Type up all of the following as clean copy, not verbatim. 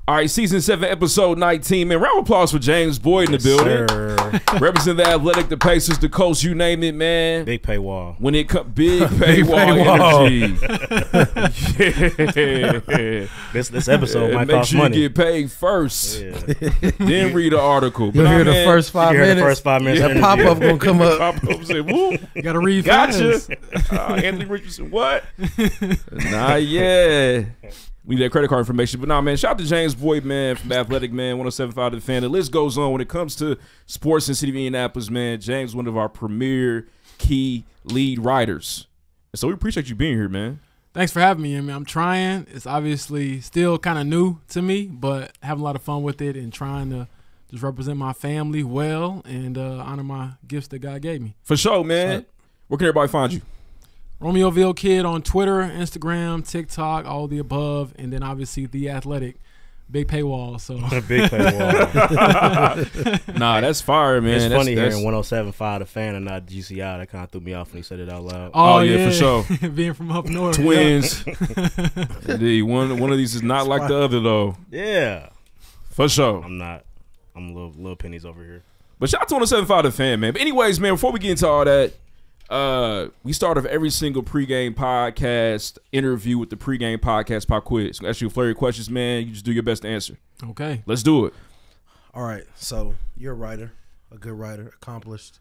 All right, season 7, episode 19. Man, round of applause for James Boyd in the building. Represent the Athletic, the Pacers, the Colts, you name it, man. Big paywall. When it comes, big paywall energy. This episode might cost Make money. sure you get paid first. Yeah. Then read the article. You'll hear the first 5 minutes. The first 5 minutes. That pop-up gonna come up. Pop-up say, woo. You gotta read Gotcha. fast. Anthony Richardson, what? Nah, yeah. We need that credit card information. But nah, man, shout out to James Boyd, man, from Athletic, man, 107.5 The Fan. The list goes on. When it comes to sports in the city of Indianapolis, man, James is one of our premier key lead writers. And so we appreciate you being here, man. Thanks for having me. I mean, I'm trying. It's obviously still kind of new to me, but having a lot of fun with it and trying to just represent my family well and honor my gifts that God gave me. For sure, man. Where can everybody find you? Romeoville Kid on Twitter, Instagram, TikTok, all the above, and then obviously The Athletic. Big paywall, so. Big paywall. Nah, that's fire, man. It's funny hearing 107.5 The Fan and not GCI. That kind of threw me off when he said it out loud. Oh yeah, for sure. Being from up north. Twins. Indeed. One of these is not like the other, though. Yeah. For sure. I'm not. I'm little pennies over here. But shout out to 107.5 The Fan, man. But anyways, man, before we get into all that, we start off every single pregame podcast interview with the pregame podcast pop quiz. Ask you a flurry of questions, man. You just do your best to answer. Okay. Let's do it. All right. So you're a writer, a good writer, accomplished.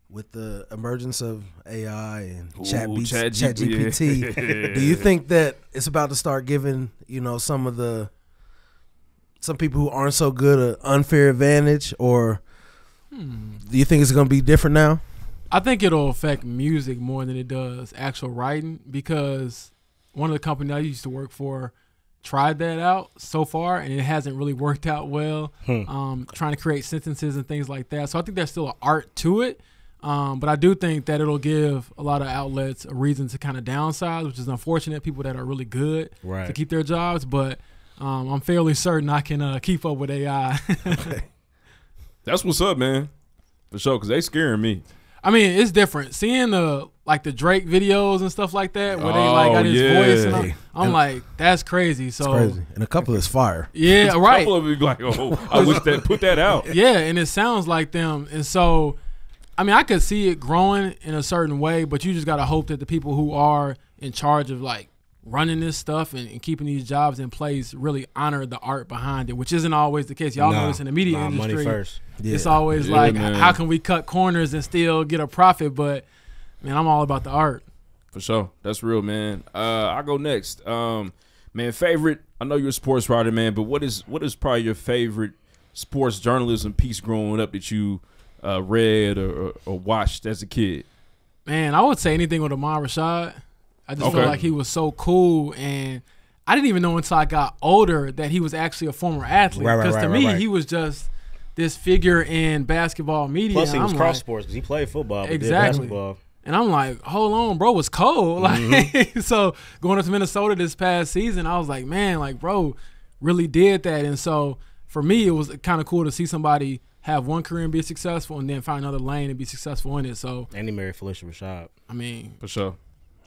With the emergence of AI and ChatGPT, do you think that it's about to start giving, some people who aren't so good an unfair advantage, or do you think it's going to be different now? I think it'll affect music more than it does actual writing, because one of the companies I used to work for tried that out so far, and it hasn't really worked out well, trying to create sentences and things like that. So I think there's still an art to it, but I do think that it'll give a lot of outlets a reason to kind of downsize, which is unfortunate, people that are really good to keep their jobs. But I'm fairly certain I can keep up with AI. Okay. That's what's up, man. For sure, because they scaring me. I mean, it's different. Seeing the Drake videos and stuff like that, where they got his voice, and I'm like, that's crazy. So it's crazy. And a couple is fire. Yeah, right. A couple of them be like, oh, I wish that put that out. Yeah, and it sounds like them. And so, I mean, I could see it growing in a certain way, but you just got to hope that the people who are in charge of running this stuff and keeping these jobs in place really honor the art behind it, which isn't always the case. Y'all know this in the media industry. Money first. Yeah. It's always how can we cut corners and still get a profit? But, man, I'm all about the art. For sure. That's real, man. I'll go next. Man, favorite, I know you're a sports writer, man, but what is probably your favorite sports journalism piece growing up that you read or watched as a kid? Man, I would say anything with Ahmad Rashad. I just feel like he was so cool, and I didn't even know until I got older that he was actually a former athlete. Because to me, he was just this figure in basketball media. Plus, he was cross sports because he played football, but did basketball. And I'm like, hold on, bro, was cold. So going up to Minnesota this past season, I was like, man, bro, really did that. And so for me, it was kind of cool to see somebody have one career and be successful, and then find another lane and be successful in it. So and he married Felicia Rashad. I mean, for sure.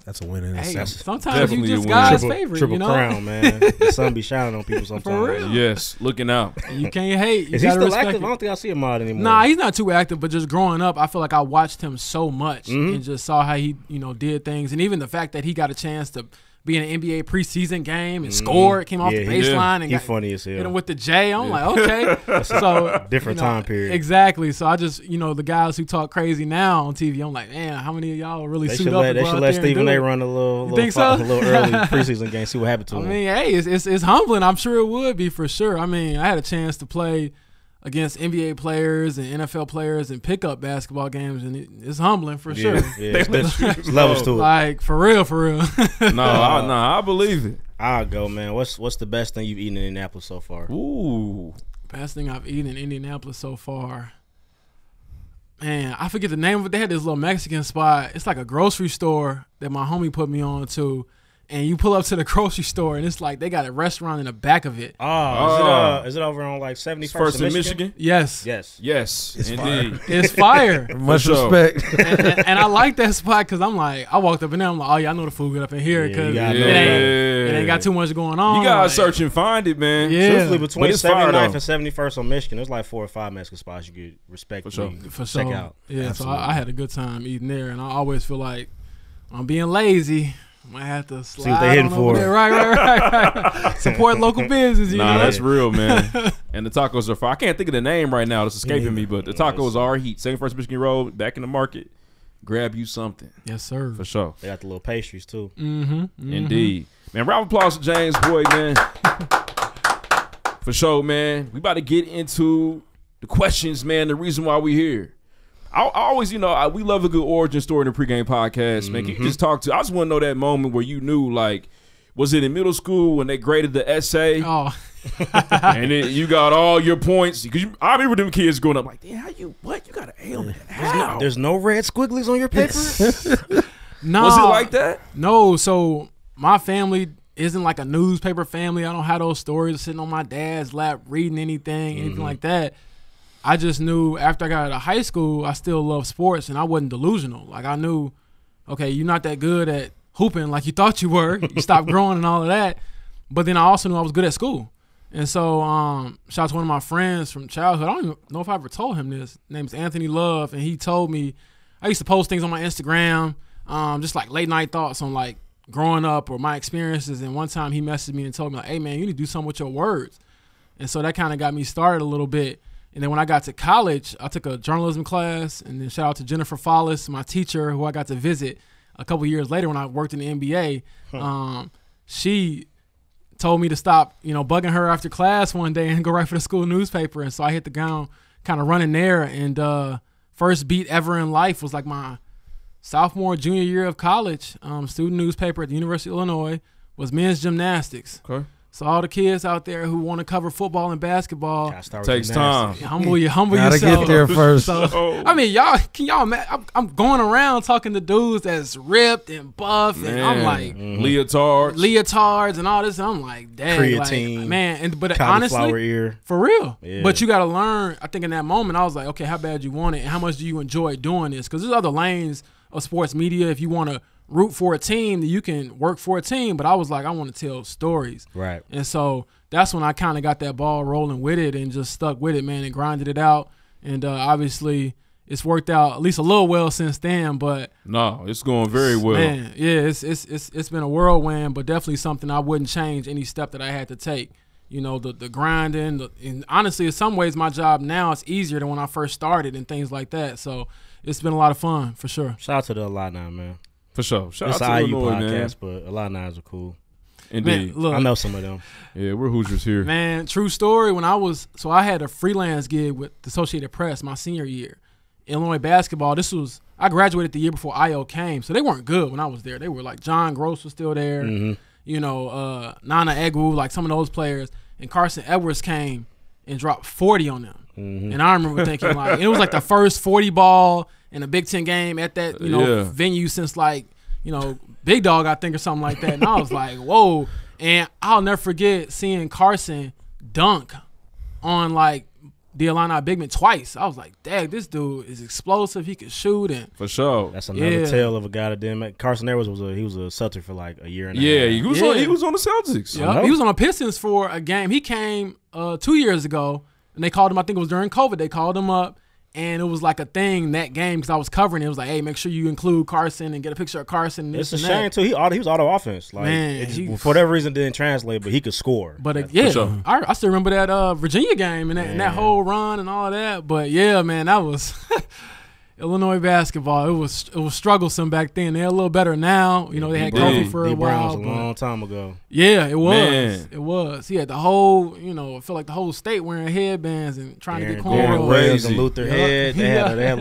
That's a win in itself. Sometimes you just God's favorite, triple crown, man. The sun be shining on people sometimes. For real. Yes, looking out. You can't hate. Is he still active? I don't think I see him out anymore. Nah, he's not too active, but just growing up, I feel like I watched him so much and just saw how he, did things. And even the fact that he got a chance to be in an NBA preseason game and score, came off the baseline and got funny as hell. Hit him with the J. I'm like, okay. So different time period. Exactly. So I just, the guys who talk crazy now on TV, I'm like, man, how many of y'all really suit up? They should let Stephen A. run a little early preseason game, see what happened to him. I mean, hey, it's humbling. I'm sure it would be for sure. I mean, I had a chance to play against NBA players and NFL players and pick up basketball games, and it's humbling for sure. Yeah, there's levels to it. For real. No, I believe it. I'll go, man. What's the best thing you've eaten in Indianapolis so far? Ooh. Best thing I've eaten in Indianapolis so far. Man, I forget the name of it. They had this little Mexican spot. It's like a grocery store that my homie put me on to. and you pull up to the grocery store, and it's like they got a restaurant in the back of it. Is it over on like 71st First in Michigan? Yes. Yes, It's indeed. It's fire. Much sure. respect. and I like that spot because I'm like, I walked up in there, I'm like, oh yeah, I know the food good up in here because Yeah, it ain't got too much going on. You gotta like, search and find it, man. Yeah. Truthfully, But between it's fire, 79th though. and 71st on Michigan, there's like 4 or 5 Mexican spots you could respectfully For check sure. out. Yeah, Absolutely. so I had a good time eating there, and I always feel like I'm being lazy. I might have to slide what they hitting on over for. there. Right. Support local business, you Nah, know? that's real, man. And the tacos are fire. I can't think of the name right now. It's escaping me, but the tacos are heat. 71st Michigan Road, back in the market. Grab you something. Yes, sir. For sure. They got the little pastries too. Indeed. Man, round of applause to James Boyd, man. For sure, man. We about to get into the questions, man, the reason why we here. I always, we love a good origin story in the pregame podcast, man. Can you just talk to, I just want to know that moment where you knew, like, was it in middle school when they graded the essay? Oh, And then you got all your points? Because I remember them kids going up like, damn, how you, what? You got an A on that? How? There's no red squigglies on your paper? no. Was it like that? No, so my family isn't like a newspaper family. I don't have those stories sitting on my dad's lap reading anything like that. I just knew after I got out of high school, I still loved sports, and I wasn't delusional. Like, I knew, okay, you're not that good at hooping like you thought you were. You stopped growing and all of that. But then I also knew I was good at school. And so shout out to one of my friends from childhood. I don't even know if I ever told him this. His name's Anthony Love, and he told me, I used to post things on my Instagram, just like late night thoughts on like growing up or my experiences. And one time he messaged me and told me, like, hey, man, you need to do something with your words. And so that kind of got me started a little bit. And then when I got to college, I took a journalism class, and then shout out to Jennifer Follis, my teacher, who I got to visit a couple years later when I worked in the NBA. She told me to stop, bugging her after class one day and go right for the school newspaper. And so I hit the ground kind of running there. And first beat ever in life was like my sophomore, junior year of college. Student newspaper at the University of Illinois was men's gymnastics. Okay. So all the kids out there who want to cover football and basketball, Takes time. humble Gotta yourself. get there first. So, I mean, y'all I'm going around talking to dudes that's ripped and buff, and I'm like leotards and all this. And I'm like, dang, Creatine, like, man. But cauliflower honestly, ear. for real. Yeah. But you got to learn. I think in that moment, I was like, okay, how bad you want it, and how much do you enjoy doing this? Because there's other lanes of sports media. If you want to root for a team, you can work for a team. But I was like, I want to tell stories. Right. And so that's when I kind of got that ball rolling with it and just stuck with it, man, and grinded it out. And obviously it's worked out at least a little well since then. But no, it's going very well. man, yeah, it's been a whirlwind, but definitely something I wouldn't change any step that I had to take. The grinding. And honestly, in some ways, my job now is easier than when I first started and things like that. So it's been a lot of fun for sure. Shout out to the Alumni, man. For sure. Shout It's out an to IU Illinois, podcast, man. but Alumni are cool. Indeed. Man, look, I know some of them. Yeah, we're Hoosiers here. Man, true story. I had a freelance gig with the Associated Press my senior year. Illinois basketball. I graduated the year before IO came, so they weren't good when I was there. They were like John Gross was still there, Nana Egwu, like some of those players, and Carson Edwards came and dropped 40 on them. And I remember thinking like, and it was like the first 40 ball in a Big Ten game at that venue since like Big Dog, I think, or something like that. And I was like, whoa. And I'll never forget seeing Carson dunk on like the Illini big man twice. I was like, dang, this dude is explosive. He can shoot. And For sure. That's another tale of a guy that didn't make. Carson Edwards was a Celtic for like a year and a half. He was on the Celtics. Yep. He was on the Pistons for a game. He came 2 years ago, and they called him, I think it was during COVID, they called him up. And it was like a thing that game because I was covering it. It was like, hey, make sure you include Carson and get a picture of Carson. And it's a shame, too. He was auto offense. Like, man, for whatever reason, didn't translate, but he could score. But sure. I still remember that Virginia game and that whole run and all of that. But, yeah, man, that was Illinois basketball. It was strugglesome back then. They're a little better now. They had Kobe for a while. Was a long time ago. Yeah, it was. Man. It was. He had the whole, I feel like the whole state wearing headbands and trying to get Darren cornrows. Williams and Luther Head. They had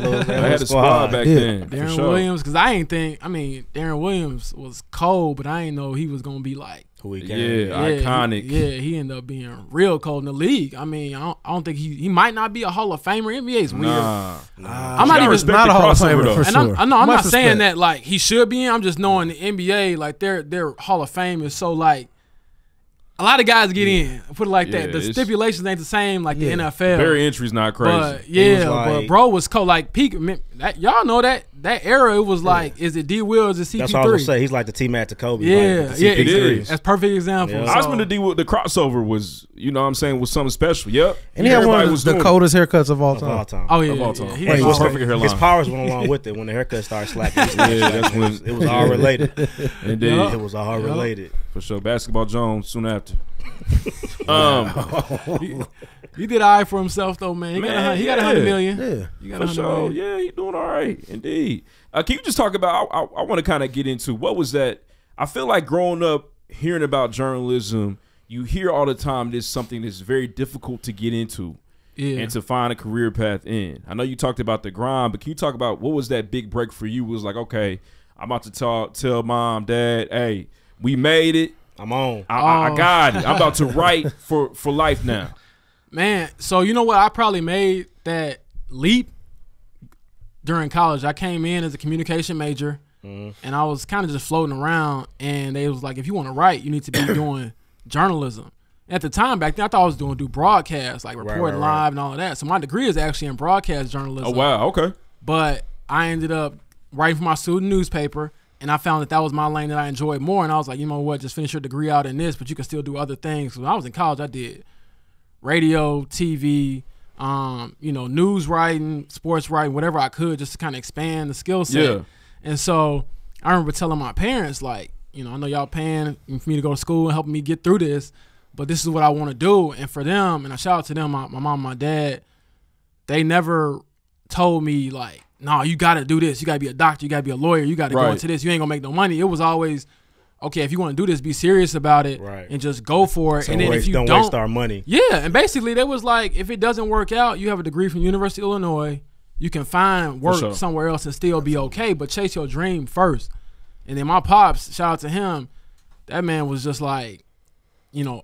a squad back then. Darren for sure. Williams, because Darren Williams was cold, but I didn't know he was going to be like who he came. Yeah, iconic. He ended up being real cold in the league. I mean, I don't think he might not be a Hall of Famer. NBA's weird. I'm not even not a Hall of Famer though. for and sure. I'm Much not saying respect. that like he should be in. I'm just knowing the NBA, like their Hall of Fame is so like a lot of guys get in. Put it like that. The it's- stipulations ain't the same like the NFL. Barrier entry's not crazy. But yeah, like- but bro was cold. Like peak. Y'all know that era. It was like, is it D Will? Is it CP3? That's what I was gonna say. He's like the T-Mac to Kobe. Yeah, like the yeah, It CP3s. is. That's perfect example. Yeah. So- Osman the D, the crossover was, you know what I'm saying, was something special. Yep. And he had one Everybody of was the doing it. coldest haircuts of all Of all time. time. Oh yeah, Of all time. yeah. He Wait, was perfect hairline. His powers went along with it when the haircut started slacking. That's when it was all related. Indeed. Yeah. It was all related. For sure. Basketball Jones soon after. He did all right for himself though, man. He got Man, 100 million. Yeah. He got For 100 sure. million. Yeah, he doing all right. Indeed. Can you just talk about, I want to kind of get into, what was that? I feel like growing up, hearing about journalism, you hear all the time this is something that's very difficult to get into Yeah. and to find a career path in. I know you talked about the grind, but can you talk about what was that big break for you? It was like, okay, I'm about to tell mom, dad, hey, we made it. I'm on. I got it. I'm about to write for life now. Man, so you know what? I probably made that leap during college. I came in as a communication major, and I was kind of just floating around, and they was like, if you want to write, you need to be doing journalism. At the time, back then, I thought I was do broadcast, like reporting right. live and all of that. So my degree is actually in broadcast journalism. Oh, wow. Okay. But I ended up writing for my student newspaper, and I found that was my lane that I enjoyed more. And I was like, you know what, just finish your degree out in this, but you can still do other things. So when I was in college, I did radio, TV, news writing, sports writing, whatever I could, just to kind of expand the skill set. Yeah. And so I remember telling my parents, like, I know y'all paying for me to go to school and helping me get through this, but this is what I want to do. And for them, and I shout out to them, my mom and my dad, they never told me, like, no, you got to do this. You got to be a doctor. You got to be a lawyer. You got to go Right. into this. You ain't going to make no money. It was always, okay, if you want to do this, be serious about it and just go for it. So and then if you don't waste our money. Yeah, and basically they was like, if it doesn't work out, you have a degree from University of Illinois. You can find work somewhere else and still be okay, but chase your dream first. And then my pops, shout out to him, that man was just like,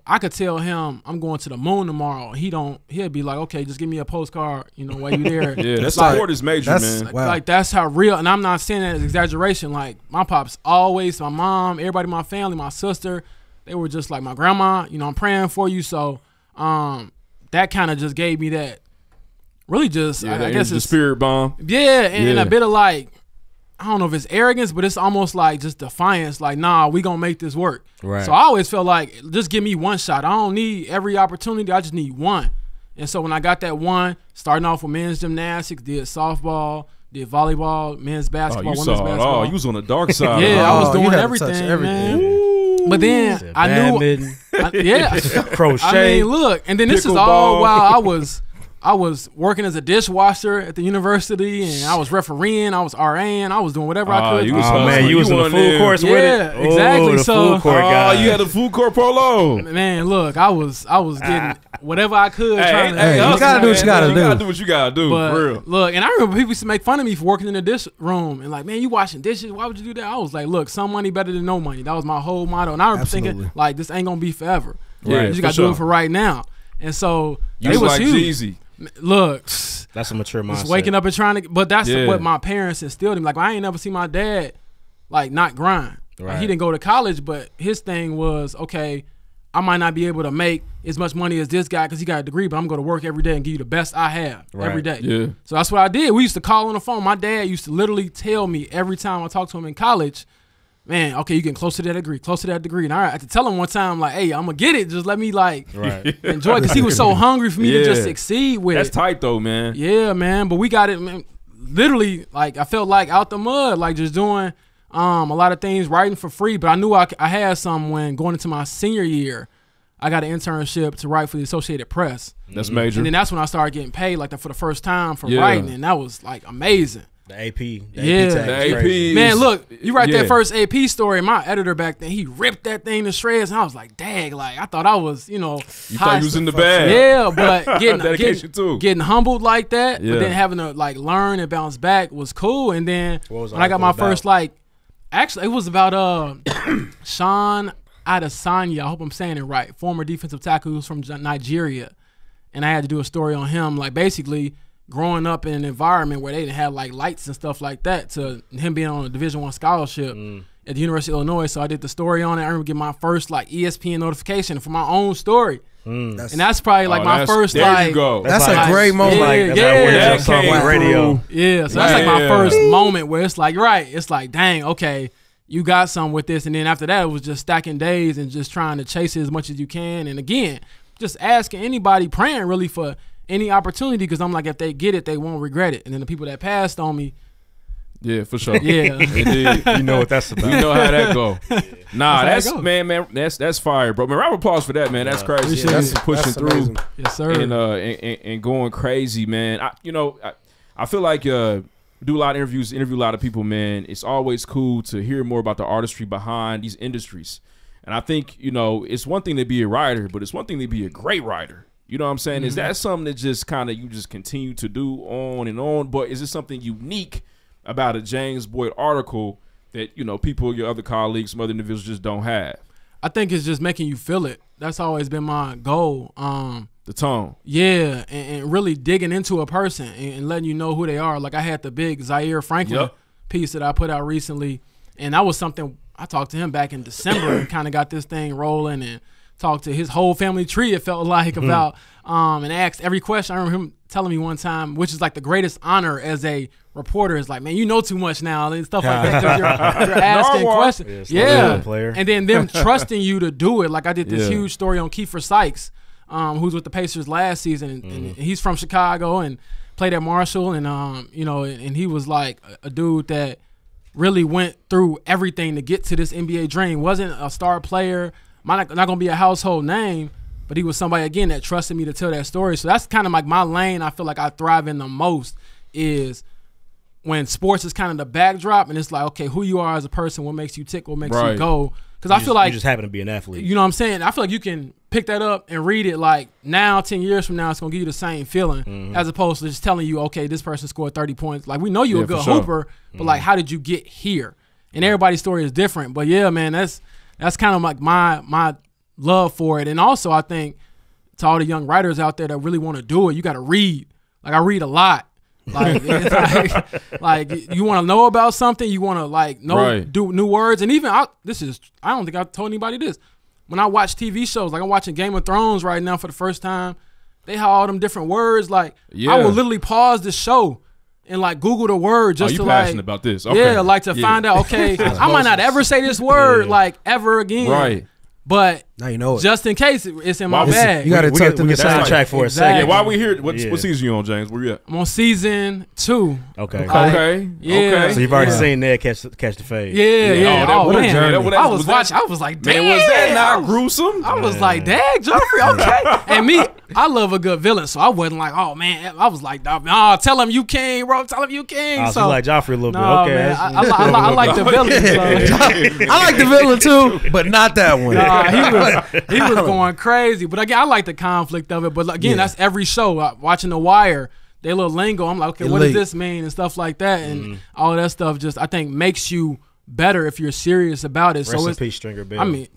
I could tell him I'm going to the moon tomorrow. He'll be like, okay, just give me a postcard, while you there. Yeah, that's like, support is major, man. Like that's how real, and I'm not saying that as exaggeration. Like my pops always, my mom, everybody in my family, my sister, they were just like my grandma, I'm praying for you. So that kind of just gave me that really just, I guess the it's spirit bomb. Yeah, and a bit of like, I don't know if it's arrogance, but it's almost like just defiance. Like, nah, we gonna make this work. Right. So I always felt like, just give me one shot. I don't need every opportunity. I just need one. And so when I got that one, starting off with men's gymnastics, did softball, did volleyball, men's basketball, women's basketball. Oh, you was on the dark side. Yeah, I was you doing had to everything, touch everything. man. But then I knew, crochet. I mean, look, and then this is all while I was working as a dishwasher at the university, and I was refereeing, I was RAing, I was doing whatever I could. You was you was in the food course with it. Yeah, exactly. The So, food court guy. you had a food court polo. man, look, I was getting whatever I could. trying to, Hey, you gotta do what you gotta do. You gotta do what you gotta do, but for real. look, and I remember people used to make fun of me for working in the dish room, and like, man, you washing dishes? Why would you do that? I was like, look, some money better than no money. That was my whole motto, and I remember thinking, like, this ain't gonna be forever. Yeah, you just gotta do it for right now. And so You it was like huge. Jeezy. Look, that's a mature mindset. just waking up and trying to, but that's what my parents instilled in me. Like, I ain't never see my dad like not grind. Like, he didn't go to college, but his thing was, okay, I might not be able to make as much money as this guy because he got a degree, but I'm going to work every day and give you the best I have every day. Yeah. So that's what I did. We used to call on the phone. My dad used to literally tell me every time I talked to him in college, man, okay, you getting close to that degree, close to that degree. And I had to tell him one time, like, hey, I'm going to get it. Just let me, like, enjoy it. Because he was so hungry for me to just succeed with That's it. tight, though, man. Yeah, man. But we got it, man. Literally, like, I felt like out the mud, like just doing a lot of things, writing for free. But I knew I had some when going into my senior year. I got an internship to write for the Associated Press. That's major. And then that's when I started getting paid, like, for the first time for writing. And that was, like, amazing. The AP. Yeah. AP tag is crazy. Man, look, you write that first AP story, my editor back then, he ripped that thing to shreds, and I was like, dang, like, I thought I was, You thought you was in the bag. Yeah, but getting humbled like that, but then having to, like, learn and bounce back was cool. And then when I got my first, like, actually, it was about Sean Adesanya, I hope I'm saying it right, former defensive tackle who's from Nigeria. And I had to do a story on him, like basically growing up in an environment where they didn't have like lights and stuff like that, to him being on a Division I scholarship at the University of Illinois. So I did the story on it. I remember getting my first like ESPN notification for my own story. And that's probably like my first there like. You go. That's a great moment. That came radio. Yeah, so that's like my first moment where it's like, it's like, dang, okay, you got something with this. And then after that, it was just stacking days and just trying to chase it as much as you can. And again, just asking anybody, praying really for any opportunity, because I'm like, if they get it, they won't regret it. And then the people that passed on me. Yeah, for sure. Yeah. You know what that's about. You know how that go. Nah, that's go. man, that's fire, bro. Man, round of applause for that, man. That's crazy. That's pushing through. amazing. Yes, sir. And going crazy, man. I feel like do a lot of interviews, interview a lot of people, man. It's always cool to hear more about the artistry behind these industries. And I think, it's one thing to be a writer, but it's one thing to be a great writer. You know what I'm saying? Is that something that just kind of you just continue to do on and on? But is it something unique about a James Boyd article that, people, your other colleagues, some other individuals just don't have? I think it's just making you feel it. That's always been my goal. The tone. Yeah, and really digging into a person and letting you know who they are. Like I had the big Zaire Franklin piece that I put out recently, and that was something I talked to him back in December and kind of got this thing rolling and talked to his whole family tree, it felt like, about and asked every question. I remember him telling me one time, which is like the greatest honor as a reporter, is like, man, you know too much now and stuff like that, 'cause you're asking questions. And then them trusting you to do it. Like I did this huge story on Kiefer Sykes, who's with the Pacers last season, and he's from Chicago and played at Marshall, and and he was like a dude that really went through everything to get to this NBA dream. Wasn't a star player, not gonna be a household name, but he was somebody, again, that trusted me to tell that story. So that's kind of like my lane. I feel like I thrive in the most is when sports is kind of the backdrop, and it's like, okay, who you are as a person, what makes you tick, what makes you go. Because I feel like you just happen to be an athlete. You know what I'm saying? I feel like you can pick that up and read it like now, 10 years from now, it's going to give you the same feeling as opposed to just telling you, okay, this person scored 30 points. Like, we know you're a good hooper, but like, how did you get here? And everybody's story is different. But yeah, man, that's kind of like my love for it. And also, I think to all the young writers out there that really want to do it, you got to read. Like, I read a lot. Like, it's like you want to know about something, you want to like know, do new words. And even I don't think I've told anybody this. When I watch TV shows, like I'm watching Game of Thrones right now for the first time, they have all them different words. Like I will literally pause the show and like Google the word just to like. Passionate about this? Okay. Yeah, like to find out. Okay, I might not ever say this word like ever again. Right. But now you know it. Just in case it's in my bag. You got to tuck in the soundtrack for a second. Yeah, while we here, what season you on, James? Where you at? I'm on season 2. Okay. Okay. So you've already seen Ned catch the fade. Yeah. Oh, man. I was watching. I was like, damn. Man, was that not gruesome? I was like, dang, Joffrey, okay. And me, I love a good villain, so I wasn't like, oh, man. I was like, nah, tell him you king, bro. Tell him you king. So you like Joffrey a little bit. Okay. Man, I like the villain. So. I like the villain, too, but not that one. Nah, he was going crazy. But again, I like the conflict of it. But again, that's every show. Watching The Wire, their little lingo, I'm like, okay, what does this mean and stuff like that. And all that stuff just, I think, makes you better if you're serious about it. Rest in peace, Stringer Bill. I mean,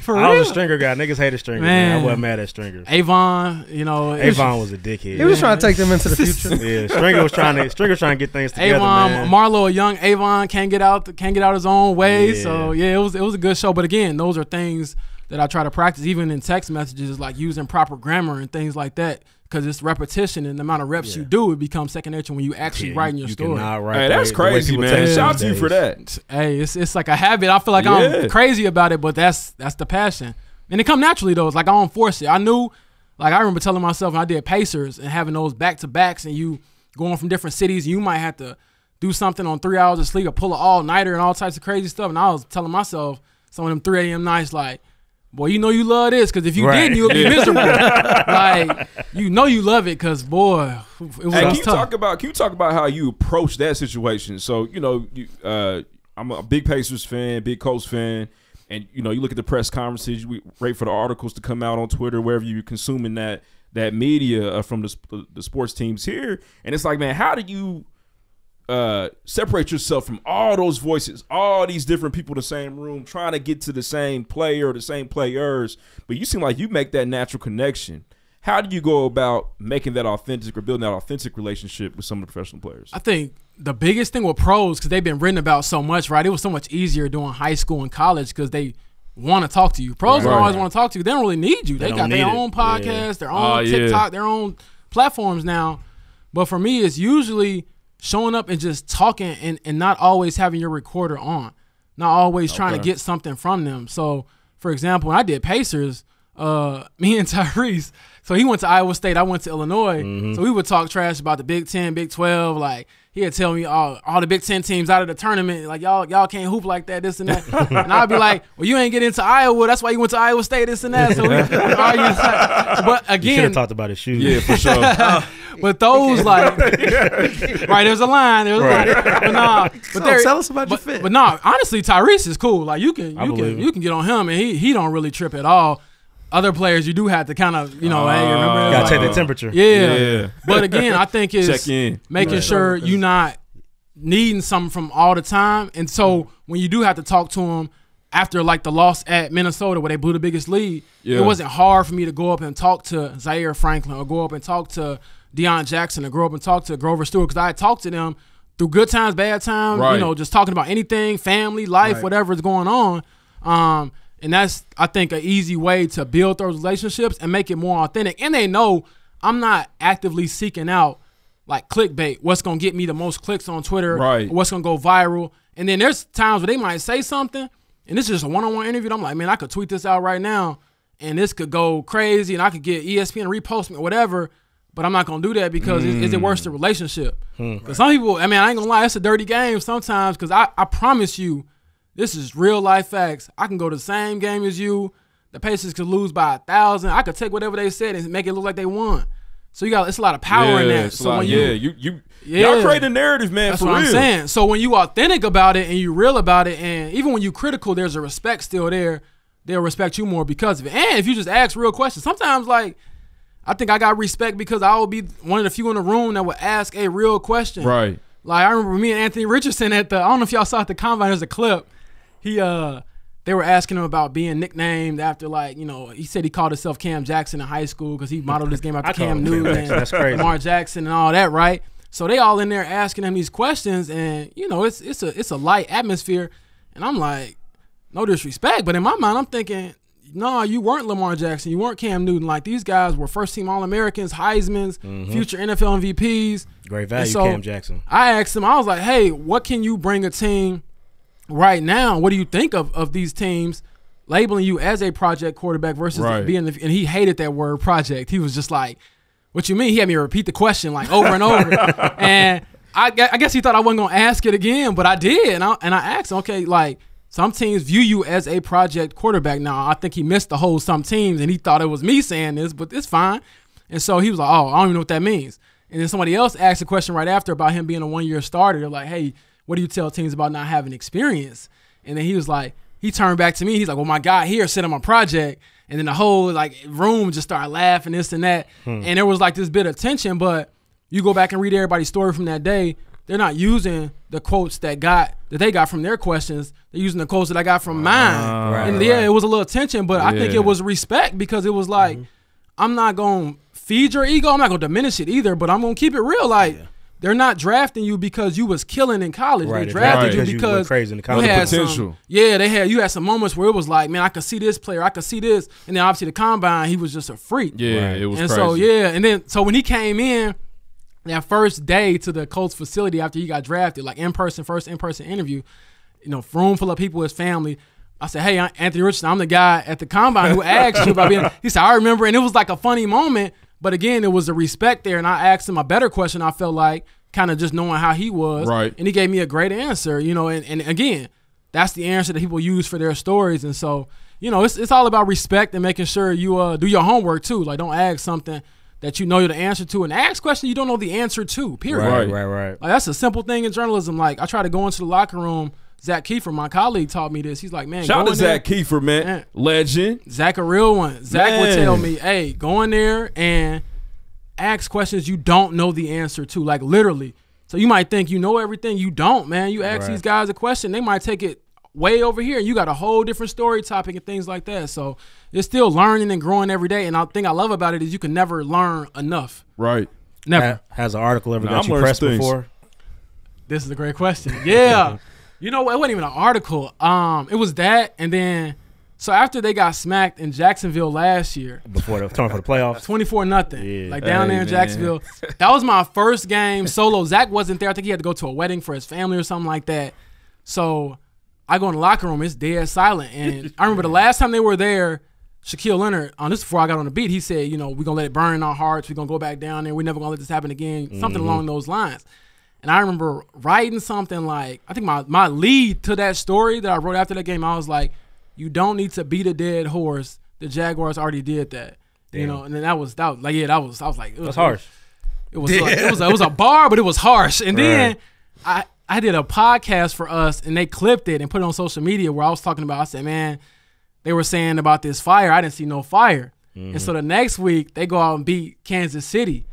for real. I was a Stringer guy. Niggas hated Stringer. Man. I wasn't mad at Stringer. Avon, Avon was a dickhead. He was trying to take them into the future. Yeah, Stringer was trying to get things together. Avon, man. Marlo, a young Avon, can't get out his own way. Yeah. So yeah, it was a good show. But again, those are things that I try to practice, even in text messages, like using proper grammar and things like that. Because it's repetition, and the amount of reps you do, it becomes second nature when you actually writing your story. Hey, that's crazy, man. Shout out to you for that. Hey, it's like a habit. I feel like I'm crazy about it, but that's the passion. And it come naturally, though. It's like I don't force it. I knew, like I remember telling myself when I did Pacers and having those back-to-backs and you going from different cities, you might have to do something on 3 hours of sleep or pull an all-nighter and all types of crazy stuff. And I was telling myself some of them 3 a.m. nights like, boy, you know you love this, because if you didn't, you would be miserable. Like, you know you love it, because, boy, it was tough. Can you talk about how you approach that situation? So, I'm a big Pacers fan, big Colts fan, and, you look at the press conferences, we wait for the articles to come out on Twitter, wherever you're consuming that media from the sports teams here, and it's like, man, how do you separate yourself from all those voices, all these different people in the same room trying to get to the same player or the same players, but you seem like you make that natural connection. How do you go about making that authentic or building that authentic relationship with some of the professional players? I think the biggest thing with pros, because they've been written about so much, right? It was so much easier doing high school and college because they want to talk to you. Pros don't always want to talk to you. They don't really need you. They got their own podcast, their own TikTok, their own platforms now. But for me, it's usually showing up and just talking and not always having your recorder on, not always trying to get something from them. So, for example, when I did Pacers, me and Tyrese, so he went to Iowa State, I went to Illinois, so we would talk trash about the Big 10, Big 12, like he'd tell me all the Big 10 teams out of the tournament, like y'all can't hoop like that, this and that. And I'd be like, well, you ain't get into Iowa, that's why you went to Iowa State, this and that. So we argue. But again, you should have talked about his shoes. Yeah, for sure. But those like, right? There's a line. But tell us about your fit. But no, honestly, Tyrese is cool. Like you can get on him, and he don't really trip at all. Other players, you do have to kind of, hey, remember? Gotta take the temperature. Yeah. But again, I think it's making sure you're not needing something from all the time. And so when you do have to talk to him after like the loss at Minnesota where they blew the biggest lead, it wasn't hard for me to go up and talk to Zaire Franklin or go up and talk to Deion Jackson or go up and talk to Grover Stewart, because I had talked to them through good times, bad times, just talking about anything, family, life, whatever is going on. And that's, I think, an easy way to build those relationships and make it more authentic. And they know I'm not actively seeking out like clickbait, what's going to get me the most clicks on Twitter, or what's going to go viral. And then there's times where they might say something, and this is just a one-on-one interview, and I'm like, man, I could tweet this out right now, and this could go crazy, and I could get ESPN to repost me or whatever, but I'm not going to do that because is it worth the relationship? Because some people, I ain't going to lie, it's a dirty game sometimes, because I promise you, this is real life facts. I can go to the same game as you. The Pacers could lose by 1,000. I could take whatever they said and make it look like they won. So it's a lot of power in that. So y'all create a narrative, man. That's for what real. I'm saying. So when you authentic about it and you real about it, and even when you critical, there's a respect still there. They'll respect you more because of it. And if you just ask real questions, sometimes like I think I got respect because I will be one of the few in the room that would ask a real question. Right. Like I remember me and Anthony Richardson I don't know if y'all saw at the combine. There's a clip. They were asking him about being nicknamed after, like, he said he called himself Cam Jackson in high school because he modeled his game after Cam Newton and Lamar Jackson and all that, right? So they all in there asking him these questions, and it's a light atmosphere, and I'm like, no disrespect, but in my mind I'm thinking, no, you weren't Lamar Jackson, you weren't Cam Newton. Like these guys were first team All-Americans, Heismans, future NFL MVPs. Great value, Cam Jackson. I asked him, I was like, hey, what can you bring a team right now? What do you think of these teams labeling you as a project quarterback versus being and he hated that word project. He was just like, what you mean? He had me repeat the question like over and over. And I guess he thought I wasn't going to ask it again, but I did. And I asked him, okay, like some teams view you as a project quarterback. Now, I think he missed the whole some teams and he thought it was me saying this, but it's fine. And so he was like, oh, I don't even know what that means. And then somebody else asked a question right after about him being a one-year starter. They're like, hey, what do you tell teams about not having experience? And then he was like, he turned back to me. He's like, well, my guy here said I'm a project. And then the whole like room just started laughing, this and that. And there was like this bit of tension, but you go back and read everybody's story from that day. They're not using the quotes that they got from their questions. They're using the quotes that I got from mine. It was a little tension, but I think it was respect because it was like, I'm not going to feed your ego. I'm not going to diminish it either, but I'm going to keep it real. Like, they're not drafting you because you was killing in college. They drafted you because went crazy in the college. You had potential. You had some moments where it was like, man, I could see this player, I could see this, and then obviously the combine, he was just a freak. Yeah, it was and crazy. So when he came in that first day to the Colts facility after he got drafted, like first in-person interview, room full of people, his family. I said, hey, Anthony Richardson, I'm the guy at the combine who asked you about being. He said, I remember, and it was like a funny moment. But again, it was a respect there, and I asked him a better question, I felt like, kind of just knowing how he was. Right. And he gave me a great answer, and again, that's the answer that people use for their stories. And so, it's all about respect and making sure you do your homework too. Like, don't ask something that you know the answer to, and ask questions you don't know the answer to, period. Right. Like, that's a simple thing in journalism. Like, I try to go into the locker room. Zach Kiefer, my colleague, taught me this. He's like, man, shout out to Zach Kiefer, man. Legend. Zach, a real one. Zach would tell me, hey, go in there and ask questions you don't know the answer to. Like, literally, So you might think you know everything. You don't, man. You ask these guys a question, they might take it way over here, and you got a whole different story topic and things like that. So it's still learning and growing every day. And I think I love about it is you can never learn enough. Right. Never. Has an article ever got you pressed before? This is a great question. Yeah. You know what? It wasn't even an article. It was that, and then so after they got smacked in Jacksonville last year, Before the turn for the playoffs, 24-0, Yeah. like down there in Jacksonville. That was my first game solo. Zach wasn't there. I think he had to go to a wedding for his family or something like that. So I go in the locker room. It's dead silent. And I remember the last time they were there, Shaquille Leonard, this before I got on the beat, he said, you know, we're going to let it burn in our hearts. We're going to go back down there. We're never going to let this happen again. Something along those lines. And I remember writing something like, I think my lead to that story that I wrote after that game, I was like, you don't need to beat a dead horse. The Jaguars already did that. Damn. You know, and then I was like, I was like, that's harsh. It was like, it was a bar, but it was harsh. And then I did a podcast for us, and they clipped it and put it on social media where I was talking about, I said, man, they were saying about this fire. I didn't see no fire. And so the next week, they go out and beat Kansas City.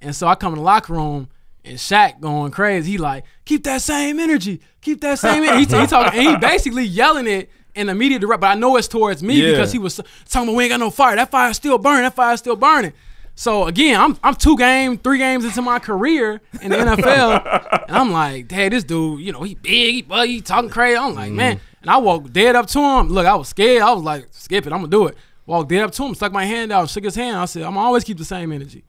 And so I come in the locker room, and Shaq going crazy. He like, keep that same energy. Keep that same energy. He talking, and he basically yelling it in the media direct, but I know it's towards me because he was talking about we ain't got no fire. That fire's still burning. That fire's still burning. So again, I'm 3 games into my career in the NFL, and I'm like, hey, this dude, you know, he big, he buggy, he talking crazy. I'm like, man. And I walked dead up to him. Look, I was scared. I was like, skip it. I'm going to do it. Walked dead up to him, stuck my hand out, shook his hand. I said, I'm going to always keep the same energy.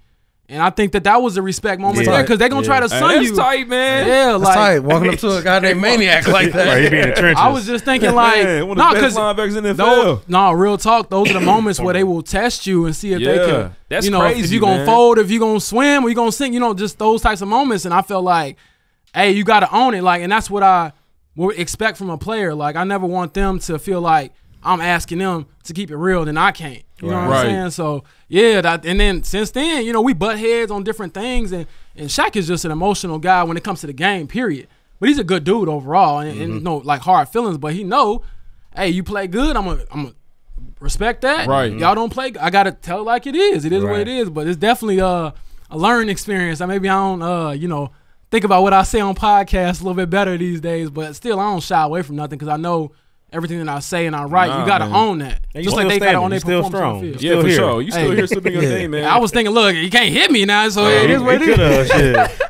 And I think that was a respect moment there because they're going to try to sun you. That's tight, man. Yeah, That's tight. Walking up to a goddamn maniac like that. Right, he be in the trenches. I was just thinking like, one of the best linebackers in the NFL. No, real talk. Those are the moments where they will test you and see if they can, that's you know, crazy, if you're going to fold, if you're going to swim, or you're going to sink, you know, just those types of moments. And I felt like, hey, you got to own it. Like, and that's what I would expect from a player. Like, I never want them to feel like I'm asking them to keep it real, then I can't. You know what I'm saying? So, yeah, and then since then, you know, we butt heads on different things, and Shaq is just an emotional guy when it comes to the game, period. But he's a good dude overall, and no, like, hard feelings, but he know, hey, you play good, I'm gonna respect that. Right. Y'all don't play, I got to tell it like it is. It is what it is, but it's definitely a learning experience. Maybe I don't, you know, think about what I say on podcasts a little bit better these days, but still, I don't shy away from nothing because I know everything that I say and I write, you got to own that. Just like they got to own their performance on the field. Yeah, for sure. You still here still doing your thing, man. I was thinking, look, you can't hit me now, so it is what it is.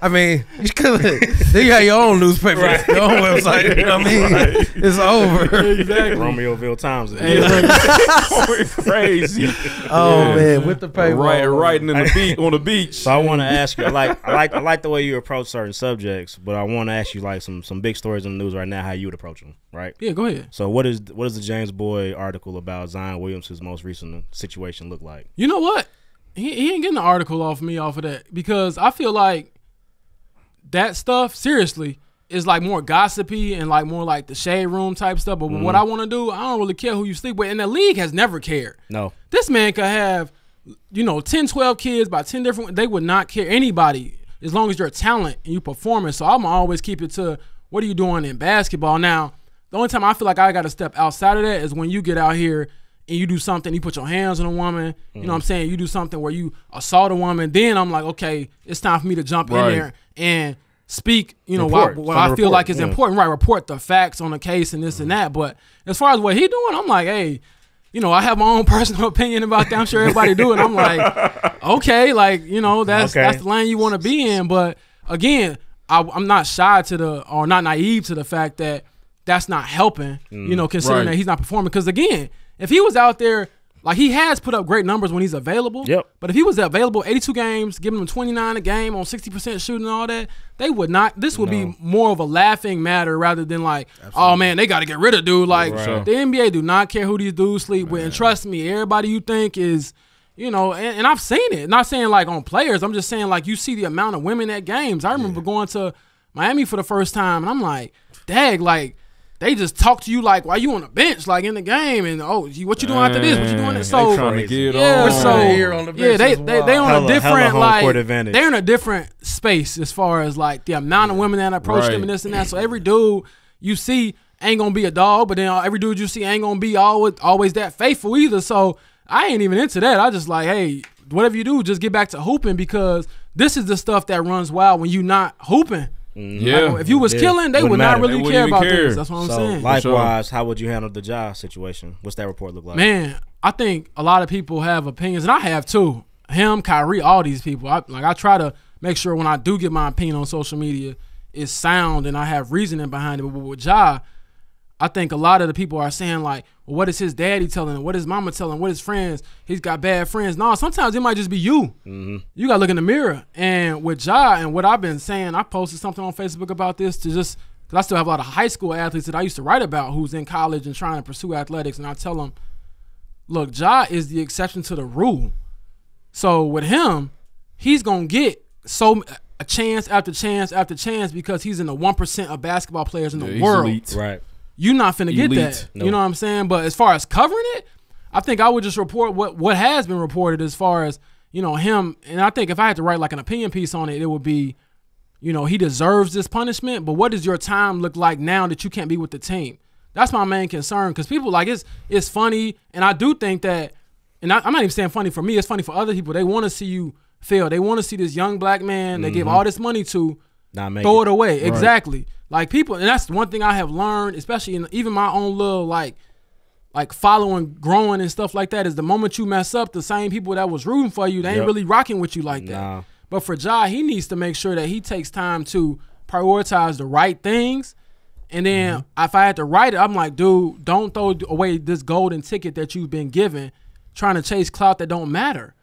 I mean, you could. Then you got your own newspaper, your own website. You know what I mean? It's over. Exactly. Romeoville Times. Crazy. Oh man, with the paper, riding in the beat on the beach. So I want to ask you, I like the way you approach certain subjects, but I want to ask you like some big stories in the news right now, how you would approach them, right? Yeah, go ahead. So what is the James Boyd article about Zion Williams' most recent situation look like? You know what? He ain't getting the article off me off of that because I feel like that stuff, seriously, is like more gossipy and like more like the shade room type stuff. But what I want to do, I don't really care who you sleep with. And the league has never cared. No. This man could have, you know, 10, 12 kids by 10 different, they would not care anybody as long as you're a talent and you performing. So I'm always keep it to what are you doing in basketball. Now, the only time I feel like I got to step outside of that is when you get out here and you do something, you put your hands on a woman, you know what I'm saying? You do something where you assault a woman. Then I'm like, okay, it's time for me to jump in there and speak, you know, what I feel like is important. Right, report the facts on the case and this and that. But as far as what he doing, I'm like, hey, you know, I have my own personal opinion about that. I'm sure everybody do it. I'm like, okay, like, you know, that's the lane you want to be in. But again, I'm not shy to or not naive to the fact that that's not helping, you know, considering that he's not performing. Because again, if he was out there, like he has put up great numbers when he's available. Yep. But if he was available 82 games, giving them 29 a game on 60% shooting and all that, they would not. This would be more of a laughing matter rather than like, oh man, they got to get rid of dude. Like the NBA do not care who these dudes sleep with. And trust me, everybody you think is, you know, and I've seen it. Not saying like on players. I'm just saying like you see the amount of women at games. I remember going to Miami for the first time, and I'm like, dag, like. They just talk to you like while you on the bench, like in the game, and what you doing after this? What you doing? So trying to get they on hella, a different like advantage. they're in a different space as far as like the amount of women that approach them and this and that. So every dude you see ain't gonna be a dog, but then every dude you see ain't gonna be always that faithful either. So I ain't even into that. I just like, hey, whatever you do, just get back to hooping because this is the stuff that runs wild when you not hooping. Yeah. Like, if you was killing, they Wouldn't would not matter. really They care wouldn't about even care. this. That's what I'm So saying. likewise, how would you handle the Ja situation? What's that report look like? Man, I think a lot of people have opinions, and I have too. Him, Kyrie, all these people. I try to make sure when I do give my opinion on social media, it's sound and I have reasoning behind it. But with Ja, I think a lot of the people are saying like, well, what is his daddy telling him? What is mama telling him? What is friends? He's got bad friends. No, sometimes it might just be you. You got to look in the mirror. And with Ja and what I've been saying, I posted something on Facebook about this to just – because I still have a lot of high school athletes that I used to write about who's in college and trying to pursue athletics. And I tell them, look, Ja is the exception to the rule. So with him, he's going to get a chance after chance after chance because he's in the 1% of basketball players in the world. Elite. Right. You're not finna get Elite. that. No. You know what I'm saying? But as far as covering it, I think I would just report what has been reported as far as, you know, him. And I think if I had to write like an opinion piece on it, it would be, you know, he deserves this punishment. But what does your time look like now that you can't be with the team? That's my main concern because people like it's funny. And I do think that, and I'm not even saying funny for me. It's funny for other people. They want to see you fail. They want to see this young black man they give all this money to throw it away. Right. Exactly. Like people, and that's one thing I have learned, especially in even my own little like following, growing and stuff like that, is the moment you mess up, the same people that was rooting for you, they ain't really rocking with you like that. Nah. But for Ja, he needs to make sure that he takes time to prioritize the right things. And then if I had to write it, I'm like, dude, don't throw away this golden ticket that you've been given trying to chase clout that don't matter.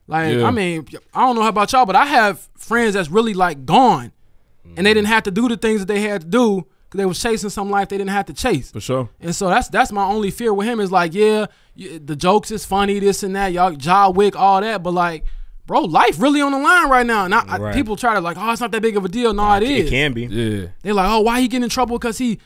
Like, I mean, I don't know how about y'all, but I have friends that's really like gone. And they didn't have to do the things that they had to do because they was chasing some life they didn't have to chase. For sure. And so that's my only fear with him is like, yeah, the jokes is funny, this and that, y'all, Ja Wick, all that. But like, bro, life really on the line right now. And people try to like, oh, it's not that big of a deal. No, it is. It can be. Yeah. They're like, oh, why he getting in trouble? Because he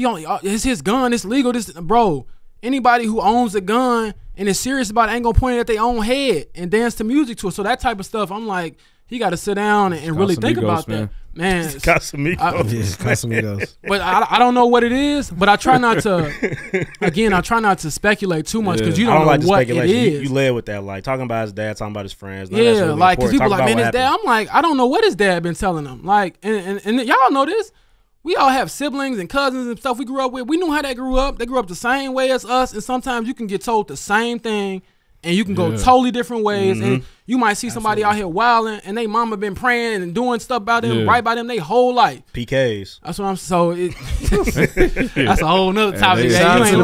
only it's his gun. It's legal. This, bro. Anybody who owns a gun and is serious about it ain't gonna point it at their own head and dance to music to it. So that type of stuff, I'm like, he got to sit down and really think about that. Man, Casamigos. But I don't know what it is. But I try not to. Again, I try not to speculate too much because you don't know what it is. You led with that, like talking about his dad, talking about his friends. Yeah, like because people like, man, his dad. I'm like, I don't know what his dad been telling him. Like, and y'all know this. We all have siblings and cousins and stuff we grew up with. We knew how they grew up. They grew up the same way as us, and sometimes you can get told the same thing. And you can go totally different ways. And you might see somebody out here wilding and they mama been praying and doing stuff about them, right by them, they whole life. PKs. That's what I'm that's a whole nother topic. You ain't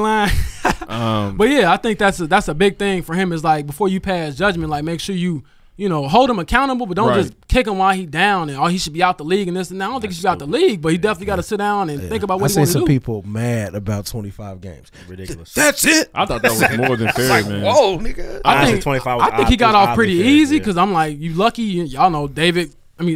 lying. But yeah, I think that's a big thing for him is like before you pass judgment, like make sure you hold him accountable, but don't just kick him while he down and he should be out the league and this and that. I don't think he should be out the league, but he definitely got to sit down and think about what he wants to do. I seen some people mad about 25 games. Ridiculous. That's it. I thought that was more than fair, man. Whoa, nigga. I think he got off pretty easy because I'm like, you lucky. Y'all know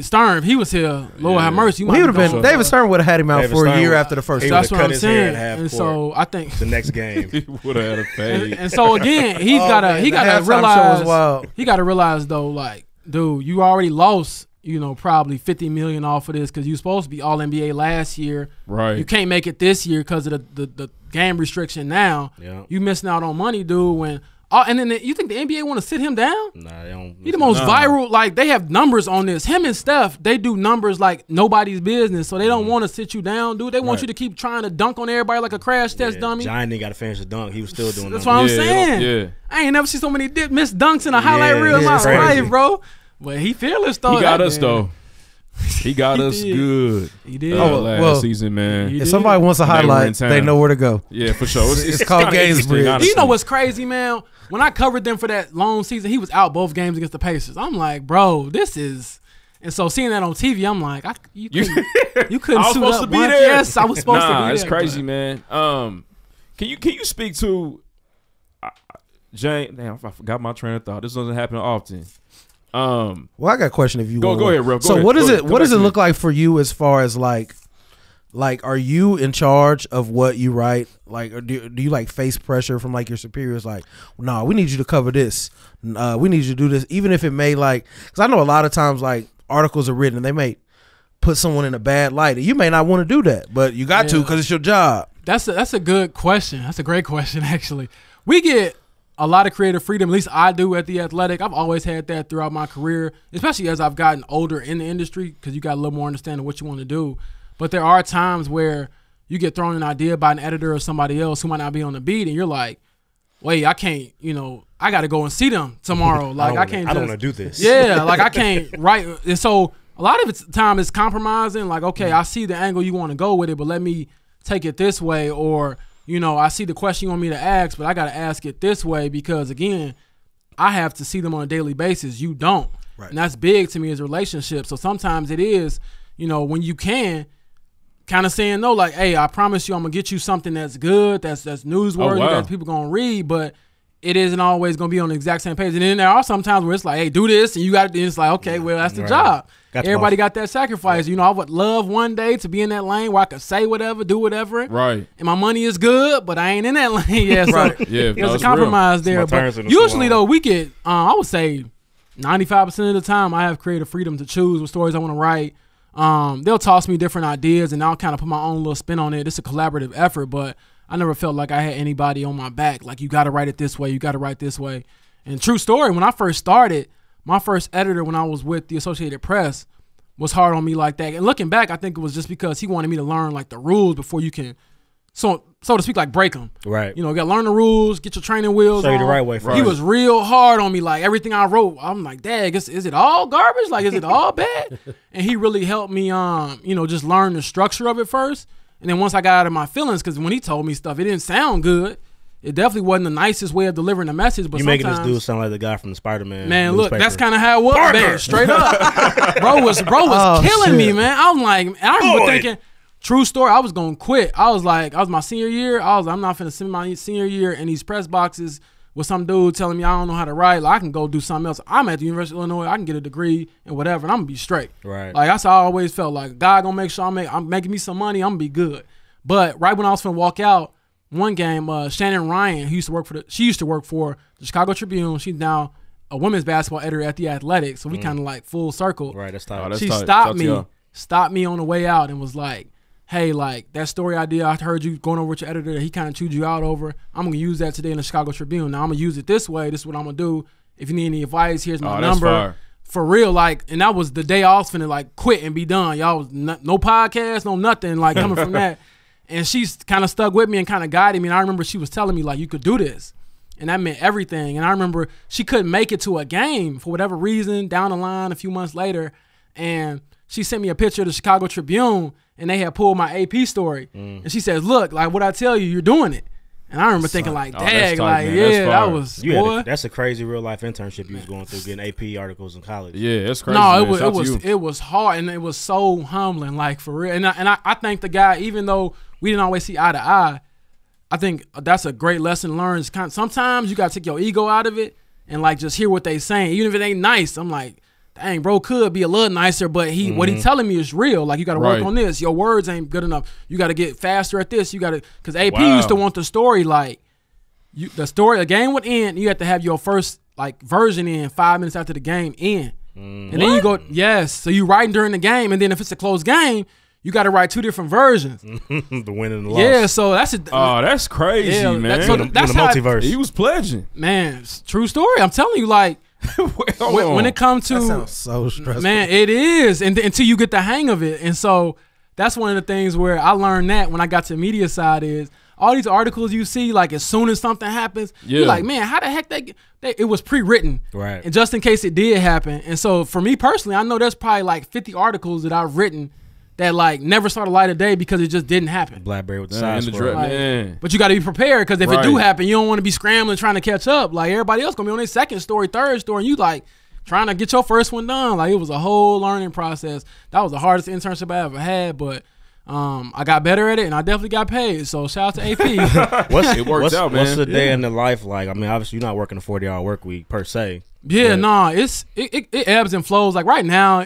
Stern, if he was here, Lord have mercy. He would have been. David Stern would have had him out for a year after the first. That's what I'm saying. And so I think the next game he would have had a fade. And so again, he gotta realize. He gotta realize though, like, dude, you already lost, probably $50 million off of this because you supposed to be All NBA last year. Right. You can't make it this year because of the game restriction now. Yeah. You missing out on money, dude. And then you think the NBA want to sit him down? Nah, they don't. He the most viral. Like, they have numbers on this. Him and Steph, they do numbers like nobody's business. So they don't want to sit you down, dude. They want you to keep trying to dunk on everybody like a crash test dummy. Giant didn't got to finish the dunk. He was still doing that. That's what I'm saying. Yeah. I ain't never seen so many missed dunks in a highlight reel in my life, bro. But he fearless, though. He got us, though. He got us good. He did. Last season, man. If somebody wants a highlight, they know where to go. Yeah, for sure. It's called Gainesbridge. You know what's crazy, man? When I covered them for that long season, he was out both games against the Pacers. I'm like, bro, this is. And so seeing that on TV, I'm like, you couldn't I was suit supposed up to be once. there. Yes, I was supposed to be there. It's crazy, man. Can you speak to Jane? Damn, I forgot my train of thought. This doesn't happen often. Well, I got a question. If you go ahead, Rev. So what does it look like for you as far as like are you in charge of what you write? Like, or do you like face pressure from like your superiors? Like, nah, we need you to cover this. We need you to do this, even if it may like. Because I know a lot of times like articles are written and they may put someone in a bad light. You may not want to do that, but you got to because it's your job. That's a good question. That's a great question, actually. We get a lot of creative freedom. At least I do at The Athletic. I've always had that throughout my career, especially as I've gotten older in the industry, because you got a little more understanding of what you want to do. But there are times where you get thrown an idea by an editor or somebody else who might not be on the beat, and you're like, wait, I can't, I got to go and see them tomorrow. Like, I don't want to do this. Yeah, like I can't write. And so a lot of the time it's compromising. Like, okay, I see the angle you want to go with it, but let me take it this way. Or, I see the question you want me to ask, but I got to ask it this way because, again, I have to see them on a daily basis. You don't. Right. And that's big to me as a relationship. So sometimes it is, when you can, kind of saying no, like, hey, I promise you I'm going to get you something that's good, that's newsworthy, that people going to read, but it isn't always going to be on the exact same page. And then there are some times where it's like, hey, do this, and you got to, it's like, okay, well, that's the job. Everybody got that sacrifice. I would love one day to be in that lane where I could say whatever, do whatever. Right. And my money is good, but I ain't in that lane yet. So there's a compromise there. But usually, though, we get, I would say 95% of the time, I have creative freedom to choose what stories I want to write. They'll toss me different ideas, and I'll kind of put my own little spin on it. It's a collaborative effort, but I never felt like I had anybody on my back. Like, you got to write it this way. You got to write this way. And true story, when I first started, my first editor when I was with the Associated Press was hard on me like that. And looking back, I think it was just because he wanted me to learn, like, the rules before you can, so to speak, like, break them. Right. You got to learn the rules, get your training wheels on. Show you the right way. He was real hard on me. Like, everything I wrote, I'm like, dang, is it all garbage? Like, is it all bad? And he really helped me, just learn the structure of it first. And then once I got out of my feelings, because when he told me stuff, it didn't sound good. It definitely wasn't the nicest way of delivering the message. But you making this dude sound like the guy from the Spider-Man. Man, look, that's kind of how it was, man. Straight up, bro was killing me, man. I was like, I remember thinking, true story, I was gonna quit. I was my senior year. I'm not finna spend my senior year in these press boxes with some dude telling me I don't know how to write. Like, I can go do something else. I'm at the University of Illinois. I can get a degree and whatever, and I'm gonna be straight. Right. Like, that's how I always felt. Like, God gonna make sure I'm making me some money. I'm gonna be good. But right when I was finna walk out, one game, Shannon Ryan, she used to work for the Chicago Tribune. She's now a women's basketball editor at The Athletic. So we kind of like full circle. Right, that's tight. She stopped me on the way out and was like, hey, like, that story idea I heard you going over with your editor that he kind of chewed you out over, I'm going to use that today in the Chicago Tribune. Now I'm going to use it this way. This is what I'm going to do. If you need any advice, here's my number. Fire. For real, like, and that was the day I was finna, like, quit and be done. Y'all was no podcast, no nothing, like, coming from that. And she's kind of stuck with me and kind of guided me. And I remember she was telling me, like, you could do this. And that meant everything. And I remember she couldn't make it to a game for whatever reason down the line a few months later. And she sent me a picture of the Chicago Tribune, and they had pulled my AP story. And she says, look, like, what I tell you, you're doing it. And I remember thinking, like, dang, like, yeah, that was, that's a crazy real-life internship you was going through, getting AP articles in college. Yeah, that's crazy. No, it was hard, and it was so humbling, like, for real. And I thank the guy, even though we didn't always see eye to eye, I think that's a great lesson learned. Sometimes you got to take your ego out of it and, like, just hear what they saying. Even if it ain't nice, I'm like, dang, bro could be a little nicer, but what he telling me is real. Like, you got to work on this. Your words ain't good enough. You got to get faster at this. You got to, because AP used to want the story, like, the game would end. You have to have your first, like, version in 5 minutes after the game end. And then you go, yes. So you writing during the game, and then if it's a close game, you got to write two different versions. The win and the loss. Yeah, so that's that's crazy, man. That's the multiverse. He was pledging. Man, true story. I'm telling you, like, when it comes to, that sounds so stressful. Man, it is, and until you get the hang of it. And so that's one of the things where I learned that when I got to the media side is all these articles you see, like, as soon as something happens, you're like, man, how the heck it was pre-written, right? And just in case it did happen. And so for me personally, I know there's probably like 50 articles that I've written that, like, never saw the light of day because it just didn't happen. Blackberry with the side scroll. But you got to be prepared, because if it do happen, you don't want to be scrambling trying to catch up. Like, everybody else going to be on their second story, third story, and you, like, trying to get your first one done. Like, it was a whole learning process. That was the hardest internship I ever had, but I got better at it, and I definitely got paid. So shout out to AP. It worked out, man. What's the day in the life like? I mean, obviously, you're not working a 40-hour work week per se. Yeah, it ebbs and flows. Like, right now,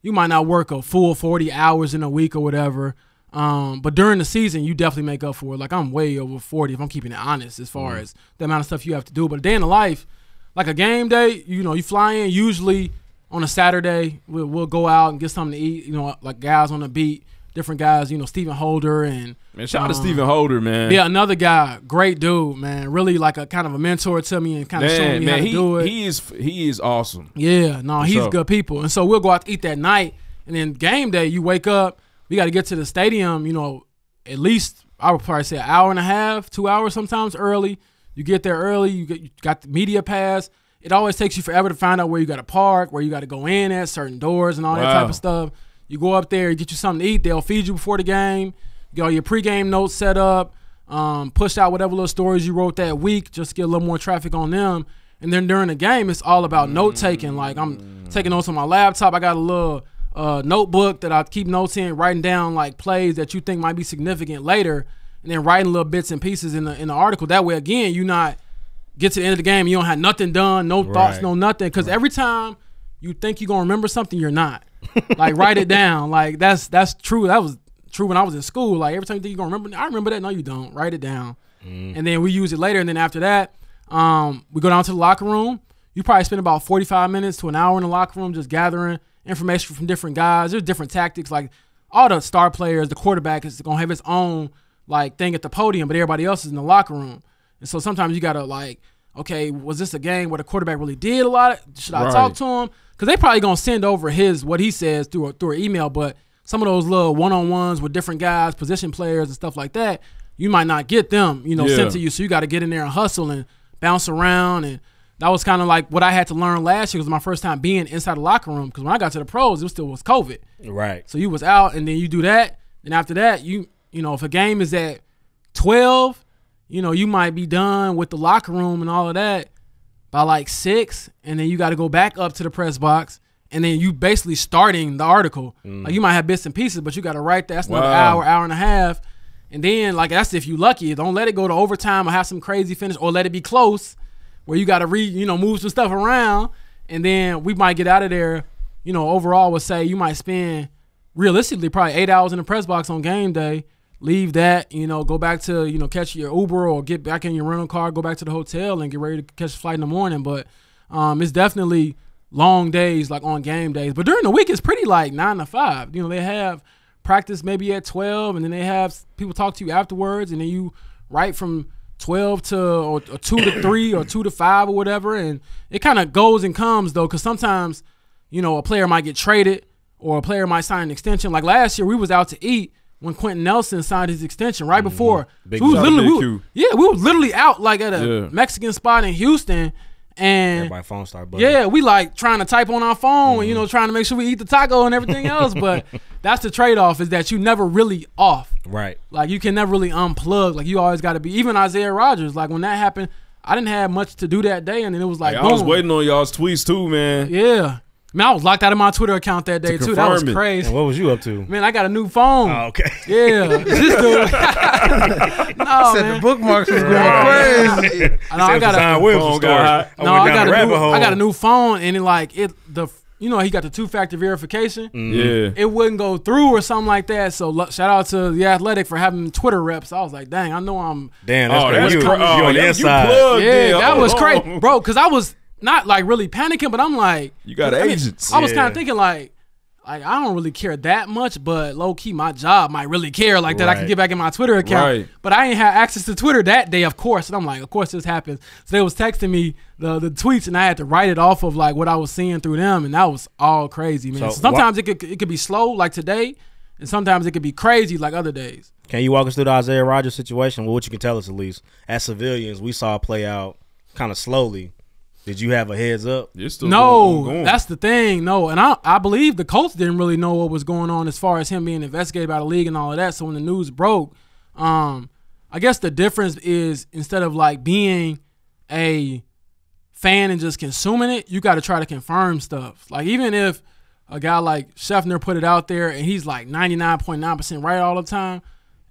you might not work a full 40 hours in a week or whatever, but during the season, you definitely make up for it. Like, I'm way over 40 if I'm keeping it honest as far as the amount of stuff you have to do. But a day in the life, like a game day, you fly in usually on a Saturday. We'll go out and get something to eat, like guys on the beat. different guys, Stephen Holder and Man, shout out to Stephen Holder, man. Yeah, another guy, great dude, man. Really like a kind of a mentor to me and kind of showing me how to do it. He is awesome. Yeah, no, he's good people. And so we'll go out to eat that night, and then game day, you wake up, we got to get to the stadium, at least I would probably say an hour and a half, 2 hours sometimes early. You get there early, you got the media pass. It always takes you forever to find out where you got to park, where you got to go in at, certain doors and all that type of stuff. You go up there, you get you something to eat. They'll feed you before the game. You get all your pregame notes set up, push out whatever little stories you wrote that week just to get a little more traffic on them. And then during the game, it's all about note-taking. Like I'm taking notes on my laptop. I got a little notebook that I keep notes in, writing down like plays that you think might be significant later, and then writing little bits and pieces in the article. That way, again, you not get to the end of the game, you don't have nothing done, no thoughts, no nothing. Because every time you think you're going to remember something, you're not. Like, write it down. Like, that's true. That was true when I was in school. Like, every time you think you're going to remember, I remember that. No, you don't. Write it down. And then we use it later. And then after that, we go down to the locker room. You probably spend about 45 minutes to an hour in the locker room just gathering information from different guys. There's different tactics. Like, all the star players, the quarterback is going to have his own, like, thing at the podium, but everybody else is in the locker room. And so sometimes you got to, like, okay, was this a game where the quarterback really did a lot? Should I talk to him? Because they probably going to send over what he says through an email, but some of those little one-on-ones with different guys, position players and stuff like that, you might not get them, sent to you. So you got to get in there and hustle and bounce around. And that was kind of like what I had to learn last year. It was my first time being inside the locker room because when I got to the pros, it still was COVID. Right. So you was out, and then you do that. And after that, you if a game is at 12, you might be done with the locker room and all of that by like 6, and then you got to go back up to the press box, and then you basically starting the article. Like, you might have bits and pieces, but you got to write that. That's another hour and a half. And then, like, that's if you lucky. Don't let it go to overtime or have some crazy finish, or let it be close where you got to move some stuff around. And then we might get out of there, overall would say you might spend realistically probably 8 hours in the press box on game day. Leave that, go back to, catch your Uber or get back in your rental car, go back to the hotel and get ready to catch a flight in the morning. But it's definitely long days, like on game days. But during the week, it's pretty like 9 to 5. They have practice maybe at 12, and then they have people talk to you afterwards, and then you write from 12 to or 2 to 3 or 2 to 5 or whatever. And it kind of goes and comes, though, because sometimes, a player might get traded or a player might sign an extension. Like last year, we was out to eat when Quentin Nelson signed his extension right before. So we was literally out like at a Mexican spot in Houston, and everybody phone started buzzing. Yeah, we like trying to type on our phone and trying to make sure we eat the taco and everything else. But that's the trade-off, is that you never really off. Right. Like, you can never really unplug. Like, you always got to be. Even Isaiah Rodgers, like when that happened, I didn't have much to do that day, and then it was like, I was waiting on y'all's tweets too, man. Yeah. Man, I was locked out of my Twitter account that day too. That was crazy. And what was you up to? Man, I got a new phone. Oh, okay. Yeah. This dude. No, said man. the bookmarks was going crazy. I got a new phone, and he got the 2-factor verification. Yeah. It wouldn't go through or something like that. So shout out to The Athletic for having Twitter reps. I was like, dang, I know I'm. Damn, that's crazy. You on the inside. That was crazy, bro. Because I was not like really panicking, but I'm like, you got agents. I was kind of thinking like I don't really care that much, but low key my job might really care like that. I can get back in my Twitter account, but I ain't have access to Twitter that day, of course. And I'm like, of course this happens. So they was texting me the tweets, and I had to write it off of like what I was seeing through them, and that was all crazy, man. So sometimes it could be slow like today, and sometimes it could be crazy like other days. Can you walk us through the Isaiah Rodgers situation? Well, what you can tell us at least as civilians, we saw it play out kind of slowly. Did you have a heads up? No, that's the thing. No, and I believe the Colts didn't really know what was going on as far as him being investigated by the league and all of that. So when the news broke, I guess the difference is instead of like being a fan and just consuming it, you got to try to confirm stuff. Like even if a guy like Scheffner put it out there and he's like 99.9% right all the time,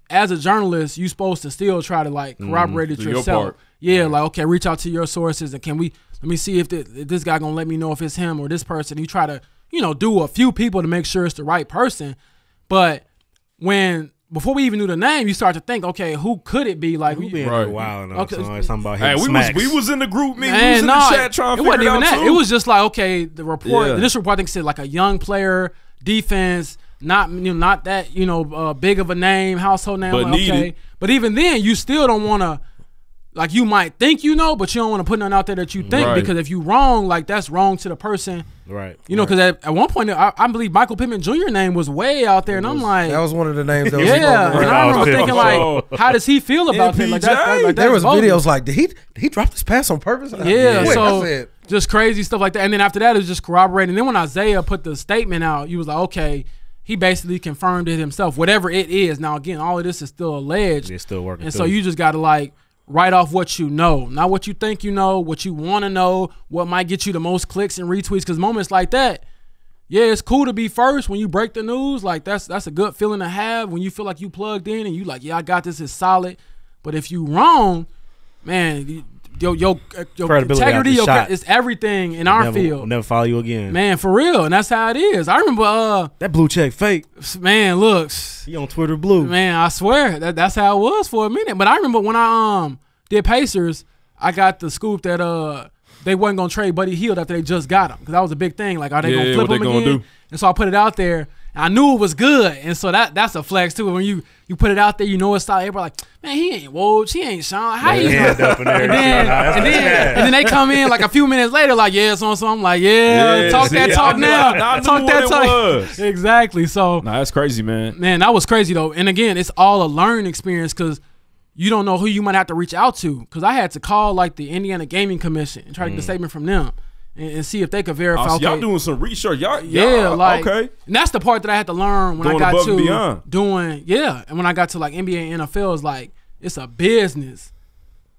as a journalist, you're supposed to still try to like corroborate it yourself. Like, okay, reach out to your sources and let me see if this guy gonna let me know if it's him or this person. You try to, do a few people to make sure it's the right person. But before we even knew the name, you start to think, okay, who could it be? Like, we been a while now. Okay. Something about him. We was in the group meeting. We was in the chat trying to figure it out too. It was just like, okay, the report. Yeah. This report I think said like a young player, defense, not that big of a name, household name. But okay, but even then, you still don't want to. Like, you might think but you don't want to put nothing out there that you think, because if you wrong, like, that's wrong to the person. Right. Because at one point, I believe Michael Pittman Jr. name was way out there, and I'm like, that was one of the names that was and I remember thinking, like, how does he feel about that? Like, there was videos like, did he drop this pass on purpose? Yeah, so just crazy stuff like that. And then after that, it was just corroborating. And then when Isaiah put the statement out, he was like, okay, he basically confirmed it himself, whatever it is. Now, again, all of this is still alleged. It's still working. And so you just got to, like, write off what you know, not what you think you know, what you want to know, what might get you the most clicks and retweets. Because moments like that, yeah, it's cool to be first when you break the news. Like, that's a good feeling to have when you feel like you plugged in and you like, yeah, I got this, it's solid. But if you wrong, man, your integrity, it's everything in our field. We'll never follow you again, man, for real. And that's how it is. I remember that blue check fake. Man, look, he on Twitter blue. Man, I swear that's how it was for a minute. But I remember when I did Pacers, I got the scoop that they wasn't gonna trade Buddy Hield after they just got him, because that was a big thing. Like, are they gonna flip him again? And so I put it out there. I knew it was good, and so that's a flex too. When you put it out there, you know it's solid. Everybody like, man, he ain't Woj, he ain't Sean. How you? And then they come in like a few minutes later, like, yeah, so I'm like, talk that talk now, talk that talk. Exactly. So that's crazy, man. Man, that was crazy though. And again, it's all a learning experience, because you don't know who you might have to reach out to. Because I had to call like the Indiana Gaming Commission and try to get a statement from them. And see if they could verify. So y'all doing some research, y'all like, okay. And that's the part that I had to learn when I got to doing, and when I got to like NBA and NFL, is like, it's a business.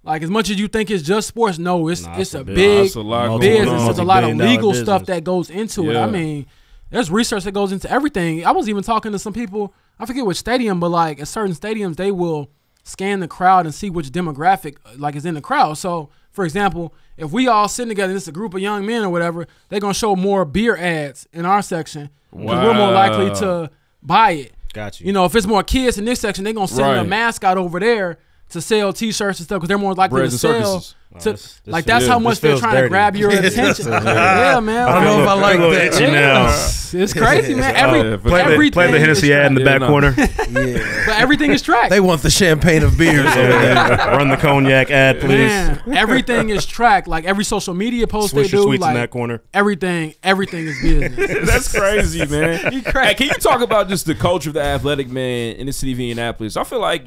Like, as much as you think it's just sports, no, it's a big business. There's a lot of legal stuff that goes into it. I mean, there's research that goes into everything. I was even talking to some people, I forget which stadium, but like at certain stadiums, they will scan the crowd and see which demographic like is in the crowd. So, for example, if we all sitting together, it's a group of young men or whatever, they're going to show more beer ads in our section, because we're more likely to buy it. Got you. If it's more kids in this section, they're going to send a mascot over there to sell T-shirts and stuff, because they're more likely to sell. That's how much they're trying to grab your attention. Yeah, man. I don't know if I like that. It's crazy, man. Play the Hennessy ad in the back corner. But everything is tracked. They want the champagne of beers. Run the cognac ad, please. Man, everything is tracked. Like, every social media post Swish they do, sweets like, in that corner. Everything is business. That's crazy, man. Hey, can you talk about just the culture of the athletic, man, in the city of Indianapolis? I feel like,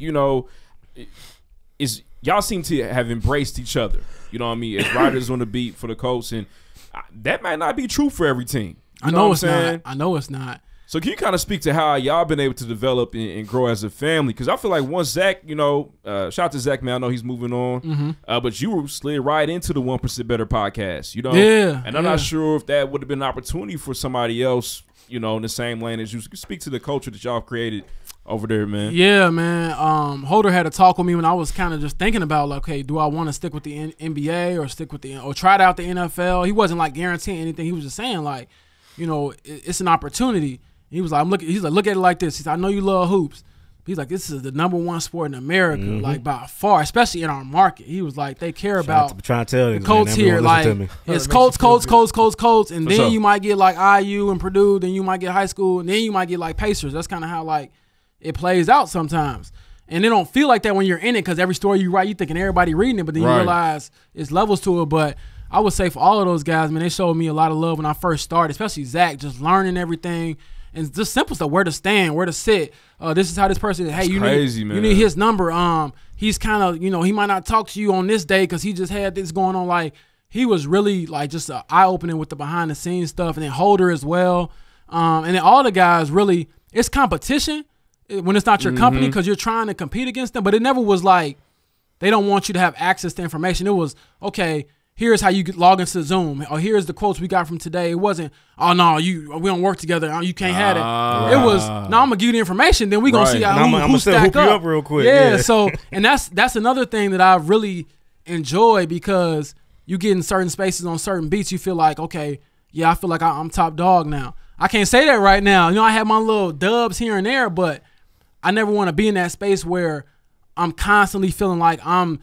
y'all seem to have embraced each other. You know what I mean? As riders on the beat for the Colts, and that might not be true for every team. I know it's not. I know it's not. So can you kind of speak to how y'all been able to develop and grow as a family? Because I feel like once Zach, shout out to Zach, man. I know he's moving on, but you slid right into the 1% Better podcast. Yeah. And I'm not sure if that would have been an opportunity for somebody else, in the same lane as you. Speak to the culture that y'all created over there, man. Yeah, man. Holder had a talk with me when I was kind of just thinking about, like, okay, do I want to stick with the NBA or try out the NFL? He wasn't like guaranteeing anything. He was just saying, like, it's an opportunity. He was like, he's like, look at it like this. He said, I know you love hoops. He's like, this is the #1 sport in America, like by far, especially in our market. He was like, they care about trying to tell the Colts here. Like, it's Colts, and then you might get like IU and Purdue, then you might get high school, and then you might get like Pacers. That's kind of how like it plays out sometimes. And it don't feel like that when you're in it, because every story you write, you thinking everybody reading it, but then you realize it's levels to it. But I would say for all of those guys, man, they showed me a lot of love when I first started, especially Zach, just learning everything. And just simple stuff, where to stand, where to sit. This is how this person is. Hey, you need his number. He's kind of, he might not talk to you on this day because he just had this going on. Like, he was really like just an eye-opening with the behind-the-scenes stuff. And then Holder as well. And then all the guys really, it's competition when it's not your company, because you're trying to compete against them. But it never was like they don't want you to have access to information. It was, okay, here's how you log into Zoom, or here's the quotes we got from today. It wasn't, oh no, we don't work together, you can't have it. It was, no, I'm gonna give you the information, then we gonna see how who stack up real quick. Yeah. So, and that's another thing that I really enjoy, because you get in certain spaces on certain beats, you feel like, okay, yeah, I feel like I'm top dog now. I can't say that right now. I have my little dubs here and there, but I never want to be in that space where I'm constantly feeling like I'm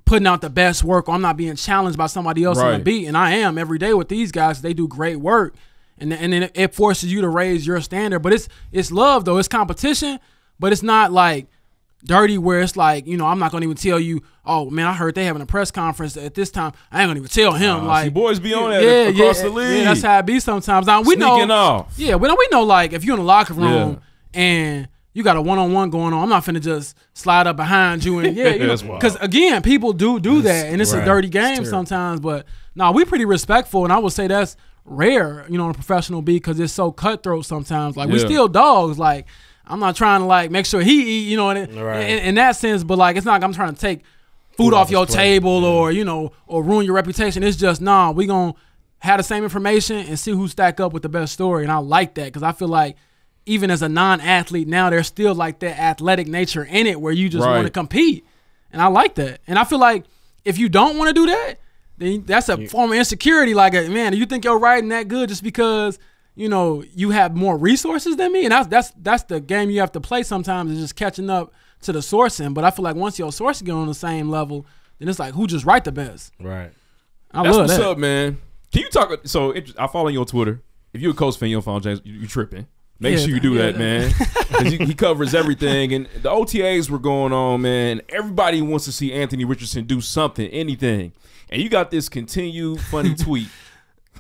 putting out the best work, or I'm not being challenged by somebody else on the beat. And I am every day with these guys. They do great work. and then it forces you to raise your standard. But it's love though. It's competition, but it's not like dirty where it's like, you know, I'm not gonna even tell you, oh man, I heard they having a press conference at this time. I ain't gonna even tell him. Like, see, boys be on that across the league. Yeah, that's how it be sometimes. Now we Sneaking know, off. yeah, we know like if you're in the locker room and you got a one-on-one going on, I'm not finna just slide up behind you and because again, people do that, and it's a dirty game sometimes. But no, we pretty respectful, and I would say that's rare, you know, in a professional beat because it's so cutthroat sometimes. Like we still dogs, like. I'm not trying to like make sure he eat, you know, in that sense. But like, it's not like I'm trying to take food off your table or, you know, or ruin your reputation. It's just, nah, we gonna have the same information and see who stack up with the best story. And I like that because I feel like even as a non-athlete now, there's still like that athletic nature in it where you just want to compete. And I like that. And I feel like if you don't want to do that, then that's a form of insecurity. Like, man, do you think you're writing that good just because – you know, you have more resources than me, and that's the game you have to play sometimes, is just catching up to the sourcing. But I feel like once your sourcing get on the same level, then it's like who just write the best. Right. That's love what's up, man. Can you talk? So I follow you on Twitter. If you're a Colts fan, you'll follow James. You tripping? Make sure you do that, man. 'Cause he covers everything, and the OTAs were going on, man. Everybody wants to see Anthony Richardson do something, anything, and you got this continued funny tweet.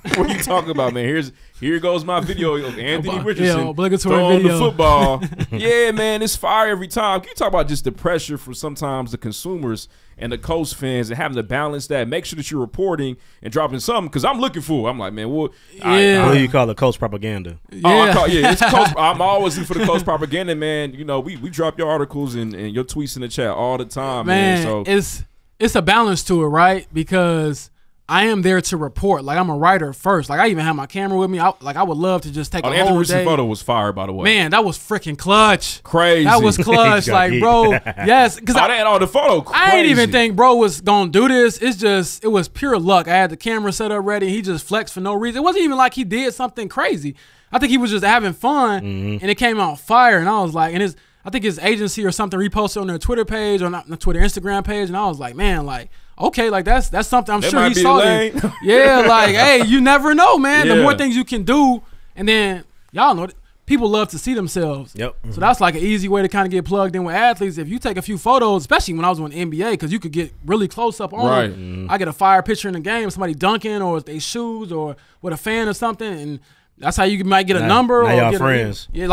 What are you talking about, man? Here goes my video of Anthony Richardson throwing the football. Yeah, man, it's fire every time. Can you talk about just the pressure for sometimes the consumers and the Colts fans and having to balance that? Make sure that you're reporting and dropping something because I'm looking for it. I'm like, man, what do you call it? Colts propaganda. It's Colts. I'm always looking for the Colts propaganda, man. You know, we drop your articles and your tweets in the chat all the time, man. So it's a balance to it, right? Because I am there to report. Like, I'm a writer first. Like, I even have my camera with me. I would love to just take a whole Anthony day. Richardson photo was fire, by the way. Man, that was freaking clutch. Crazy. That was clutch. Like, bro, yes. Because the photo crazy. I didn't even think bro was going to do this. It was pure luck. I had the camera set up ready. He just flexed for no reason. It wasn't even like he did something crazy. I think he was just having fun, and it came out fire. And I was like, I think his agency or something reposted on their Twitter page or not the Twitter, Instagram page. And I was like, man, like, okay, like that's something I'm sure he saw it. Yeah, like, hey, you never know, man. The more things you can do, and then y'all know people love to see themselves. Yep. So that's like an easy way to kind of get plugged in with athletes. If you take a few photos, especially when I was in the NBA, because you could get really close up on them. I get a fire picture in the game, somebody dunking or their shoes or with a fan or something, and that's how you might get a number. Now or y'all get friends. Yeah,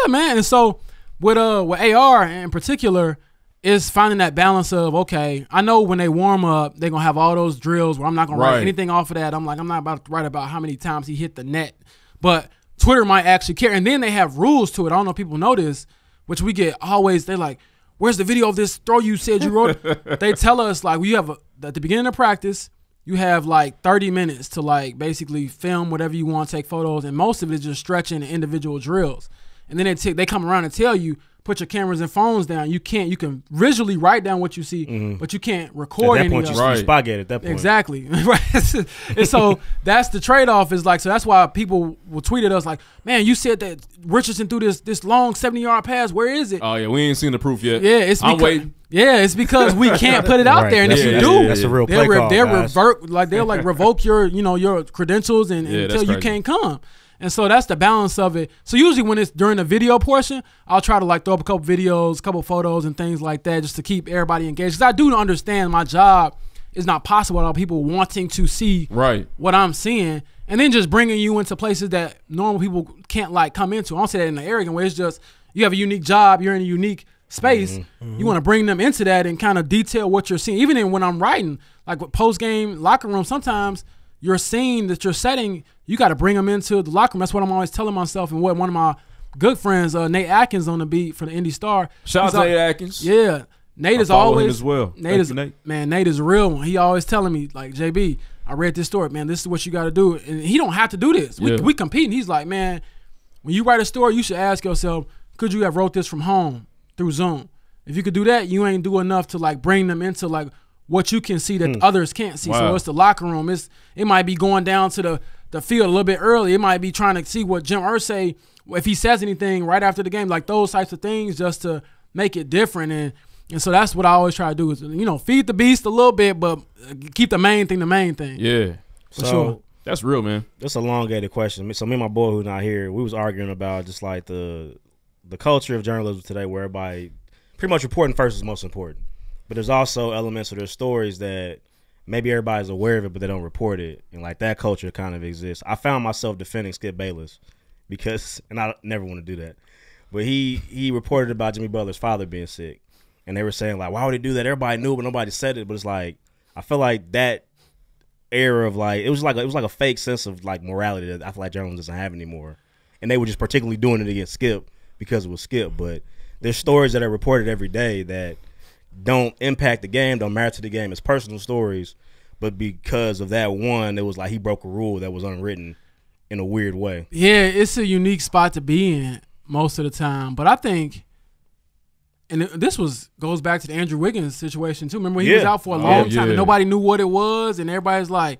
man. And so with AR in particular, is finding that balance of, okay, I know when they warm up, they're going to have all those drills where I'm not going to write anything off of that. I'm like, I'm not about to write about how many times he hit the net. But Twitter might actually care. And then they have rules to it. I don't know if people know this, which we get always, they're like, where's the video of this throw you said you wrote? They tell us, like, you have at the beginning of practice, you have like 30 minutes to like basically film whatever you want, take photos. And most of it is just stretching the individual drills. And then they come around and tell you, put your cameras and phones down. You can visually write down what you see, but you can't record any of it. At that point, you spot get at that point. Exactly. And so that's the trade-off is like, so that's why people will tweet at us like, man, you said that Richardson threw this long 70-yard pass. Where is it? Oh, yeah, we ain't seen the proof yet. Yeah, I'm waiting. Yeah, it's because we can't put it out there. And if you do, that's a real play call, they'll revoke your credentials and until you can't come. And so that's the balance of it. So usually when it's during the video portion, I'll try to like throw up a couple videos, a couple photos and things like that just to keep everybody engaged. Because I do understand my job is not possible without people wanting to see what I'm seeing. And then just bringing you into places that normal people can't like come into. I don't say that in an arrogant way. It's just you have a unique job. You're in a unique space. You want to bring them into that and kind of detail what you're seeing. Even when I'm writing, like with post-game locker room, sometimes your scene that you're setting, you got to bring them into the locker room. That's what I'm always telling myself. And what one of my good friends, Nate Atkins on the beat for the Indy Star. Shout out to Nate Atkins. Yeah. Nate is always. Him as well. Nate is a real one. He always telling me, like, JB, I read this story. Man, this is what you got to do. And he don't have to do this. We compete. And he's like, man, when you write a story, you should ask yourself, could you have wrote this from home through Zoom? If you could do that, you ain't do enough to, like, bring them into, like, what you can see that others can't see. So it's the locker room. It might be going down to the field a little bit early. It might be trying to see what Jim Irsay, if he says anything right after the game, like those types of things just to make it different. And so that's what I always try to do is, feed the beast a little bit, but keep the main thing the main thing. Yeah. For sure. That's real, man. That's a elongated question. So me and my boy who's not here, we was arguing about just like the culture of journalism today, where everybody pretty much reporting first is most important. But there's also elements of their stories that maybe everybody's aware of it, but they don't report it. And like that culture kind of exists. I found myself defending Skip Bayless because, and I never want to do that, but he reported about Jimmy Butler's father being sick. And they were saying like, why would he do that? Everybody knew, but nobody said it. But it's like, I feel like that era of like, it was like a fake sense of like morality that I feel like journalism doesn't have anymore. And they were just particularly doing it against Skip because it was Skip. But there's stories that are reported every day that don't impact the game, don't matter to the game. It's personal stories, but because of that one, it was like he broke a rule that was unwritten in a weird way. Yeah, it's a unique spot to be in most of the time. But I think, and this goes back to the Andrew Wiggins situation too. Remember, he was out for a long time and nobody knew what it was, and everybody's like,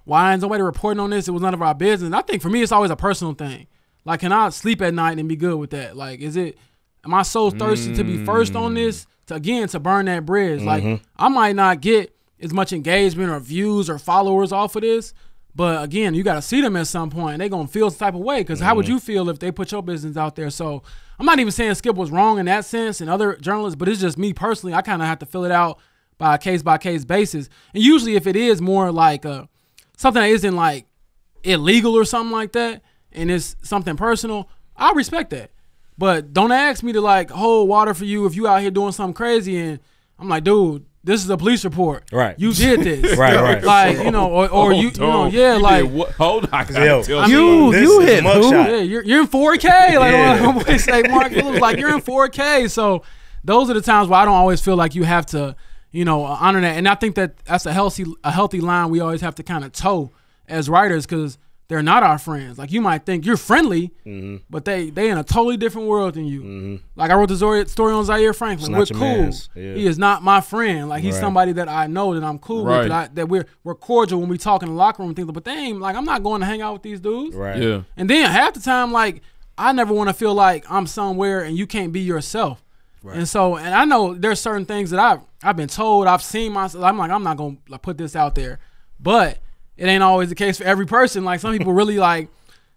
why is nobody reporting on this? It was none of our business. And I think for me, it's always a personal thing. Like, can I sleep at night and be good with that? Like, am I so thirsty to be first on this to burn that bridge? Like, I might not get as much engagement or views or followers off of this, but again, you got to see them at some point, and they're going to feel some type of way, because how would you feel if they put your business out there? So I'm not even saying Skip was wrong in that sense and other journalists, but it's just me personally. I kind of have to fill it out by a case-by-case basis. And usually if it is more like something that isn't like illegal or something like that, and it's something personal, I respect that. But don't ask me to like hold water for you if you out here doing something crazy and I'm like, dude, this is a police report. Right. You did this. right. Like, you know, or you know, yeah, like hold on, you hit who? Yeah, you're in 4K. Like my boy say, Mark Phillips, like you're in 4K. So those are the times where I don't always feel like you have to, you know, honor that. And I think that's a healthy line we always have to kind of toe as writers, because they're not our friends. Like, you might think you're friendly, but they in a totally different world than you. Like, I wrote the story on Zaire Franklin. We're cool. Yeah. He is not my friend. Like, he's somebody that I know that I'm cool with, that we're cordial when we talk in the locker room and things. But they ain't, like, I'm not going to hang out with these dudes. Right. Yeah. And then half the time, like, I never want to feel like I'm somewhere and you can't be yourself. Right. And so, and I know there's certain things that I've been told, I've seen myself. I'm like, I'm not going to put this out there. But it ain't always the case for every person. Like, some people really, like,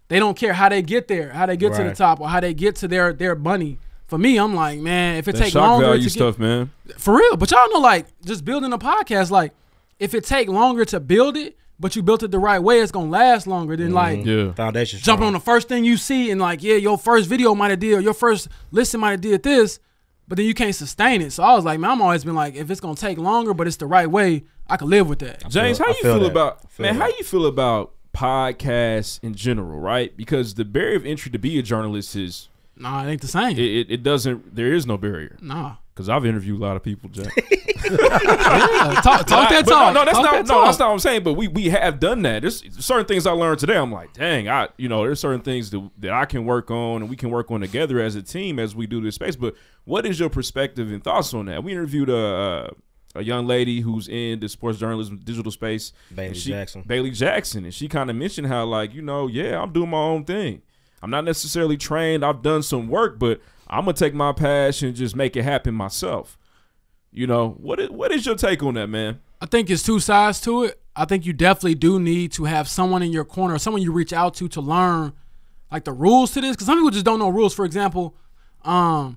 they don't care how they get there, how they get to the top, or how they get to their money. For me, I'm like, man, if it takes longer value to stuff, man. For real. But y'all know, like, just building a podcast, like, if it take longer to build it, but you built it the right way, it's gonna last longer than like foundation jumping on the first thing you see and like, yeah, your first video might have did, or your first listen might have did this, but then you can't sustain it. So I was like, man, I'm always been like, if it's gonna take longer, but it's the right way, I can live with that. James, how you feel about podcasts in general, right? Because the barrier of entry to be a journalist is it ain't the same. It doesn't. There is no barrier. Nah. Because I've interviewed a lot of people, Jack. Talk that talk. No, that's not what I'm saying. But we have done that. There's certain things I learned today. I'm like, dang, there's certain things that I can work on and we can work on together as a team as we do this space. But what is your perspective and thoughts on that? We interviewed a young lady who's in the sports journalism digital space, Bailey Jackson, and she kind of mentioned how, like, I'm doing my own thing. I'm not necessarily trained. I've done some work, but I'm gonna take my passion and just make it happen myself. What is your take on that, man? I think it's two sides to it. I think you definitely do need to have someone in your corner, someone you reach out to learn like the rules to this, because some people just don't know rules. For example, a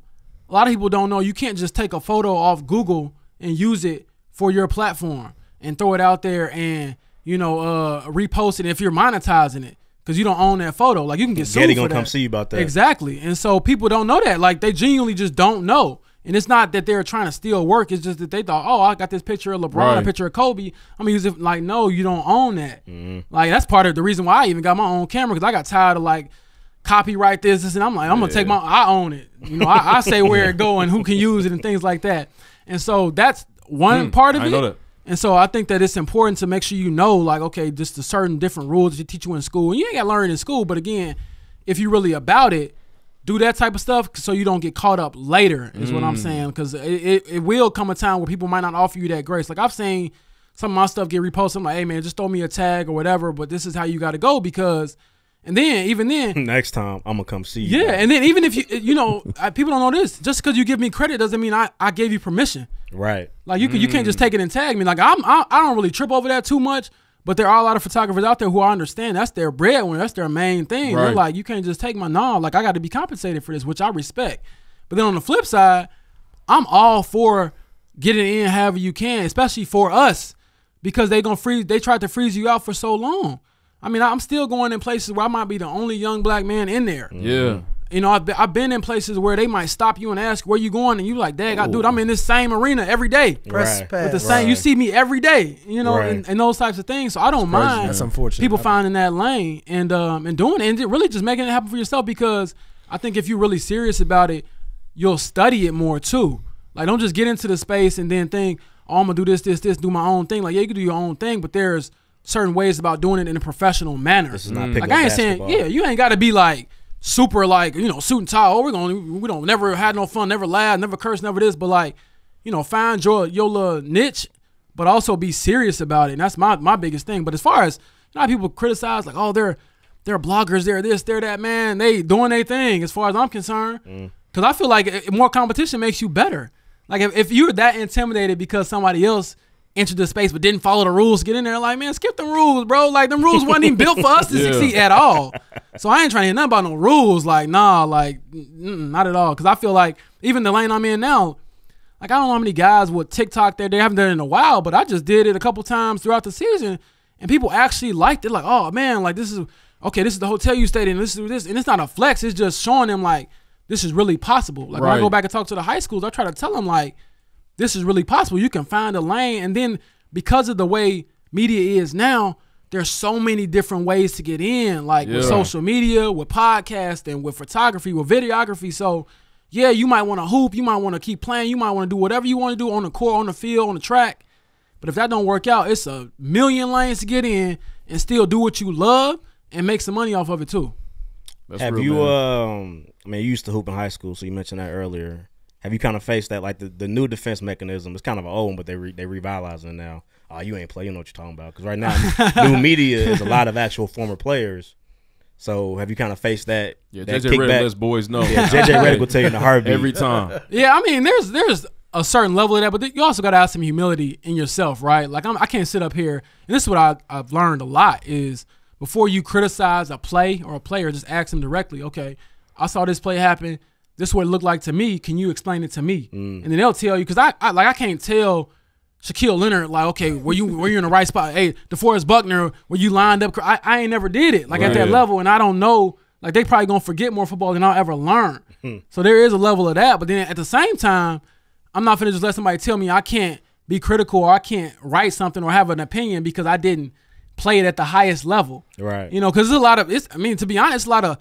lot of people don't know you can't just take a photo off Google and use it for your platform and throw it out there and repost it if you're monetizing it, because you don't own that photo. Like, you can get sued for that. Getty gonna come see you about that. Exactly. And so people don't know that. Like, they genuinely just don't know. And it's not that they're trying to steal work. It's just that they thought, I got this picture of LeBron, a picture of Kobe, I'm gonna use it. Like, no, you don't own that. Like, that's part of the reason why I even got my own camera, because I got tired of like copyright this, and I'm like, I'm gonna take I own it. I say where it go and who can use it and things like that. And so that's one part of it. Know that. And so I think that it's important to make sure like, okay, just the certain different rules that you teach you in school. And you ain't got to learn in school, but again, if you're really about it, do that type of stuff so you don't get caught up later is what I'm saying, because it will come a time where people might not offer you that grace. Like, I've seen some of my stuff get reposted. I'm like, hey, man, just throw me a tag or whatever, but this is how you got to go, because – and then, even then, next time I'm gonna come see you. Yeah, and then even if people don't know this, just because you give me credit doesn't mean I gave you permission. Right. Like, you can't just take it and tag me. Like, I don't really trip over that too much, But there are a lot of photographers out there who I understand that's their breadwinner, that's their main thing. Right. They're like, you can't just take my like I got to be compensated for this, which I respect. But then on the flip side, I'm all for getting in however you can, especially for us, because they tried to freeze you out for so long. I mean, I'm still going in places where I might be the only young black man in there. Yeah. You know, I've been in places where they might stop you and ask where you going, and you like, dang, dude, I'm in this same arena every day. Press pass. With the same, you see me every day, you know, Right. and those types of things. So I don't mind That's unfortunate. people finding that lane and doing it, and really just making it happen for yourself, because I think if you're really serious about it, you'll study it more too. Like, don't just get into the space and then think, oh, I'm gonna do this, do my own thing. Like, yeah, you can do your own thing, but there's certain ways about doing it in a professional manner. This is not Like, I ain't saying, yeah, you ain't got to be like super, like, you know, suit and tie. Oh, we don't never had no fun, never laugh, never curse, never this. But like, you know, find your little niche, but also be serious about it. And that's my biggest thing. But as far as, you know, people criticize, like, oh, they're bloggers, they're this, they're that, man. They doing their thing as far as I'm concerned. Because I feel like more competition makes you better. Like, if you're that intimidated because somebody else entered the space but didn't follow the rules, get in there, like, man, skip the rules, bro. Like, them rules wasn't even built for us to succeed at all. So I ain't trying to hear nothing about no rules. Like, nah, like, not at all. Because I feel like even the lane I'm in now, like, I don't know how many guys with TikTok there. They haven't done it in a while, but I just did it a couple times throughout the season, and people actually liked it. Like, oh, man, like, this is the hotel you stayed in. This is this. And it's not a flex. It's just showing them, like, this is really possible. Like, when I go back and talk to the high schools, I try to tell them, like, this is really possible. You can find a lane. And then because of the way media is now, there's so many different ways to get in, like with social media, with podcasting, with photography, with videography. So, yeah, you might want to hoop. You might want to keep playing. You might want to do whatever you want to do on the court, on the field, on the track. But if that don't work out, it's a million lanes to get in and still do what you love and make some money off of it too. That's Have real, you, man. I mean, you used to hoop in high school, so you mentioned that earlier. Have you kind of faced that, like the new defense mechanism? It's kind of an old one, but they revitalizing it now. Oh, you ain't play, you know what you're talking about. Because right now, new media is a lot of actual former players. So have you kind of faced that? Yeah, that JJ Redick lets boys know. Yeah, JJ Redick will tell you in a heartbeat every time. Yeah, I mean, there's a certain level of that, but you also got to have some humility in yourself, right? Like, I can't sit up here, and this is what I've learned a lot is before you criticize a play or a player, just ask them directly, okay, I saw this play happen. This is what it looked like to me. Can you explain it to me? And then they'll tell you, because I can't tell Shaquille Leonard, like, okay, were you in the right spot? Hey, DeForest Buckner, were you lined up? I ain't never did it, like, at that level, and I don't know. Like, they probably going to forget more football than I'll ever learn. So there is a level of that. But then at the same time, I'm not finna just let somebody tell me I can't be critical or I can't write something or have an opinion because I didn't play it at the highest level. Right. You know, because there's a lot of, to be honest, a lot of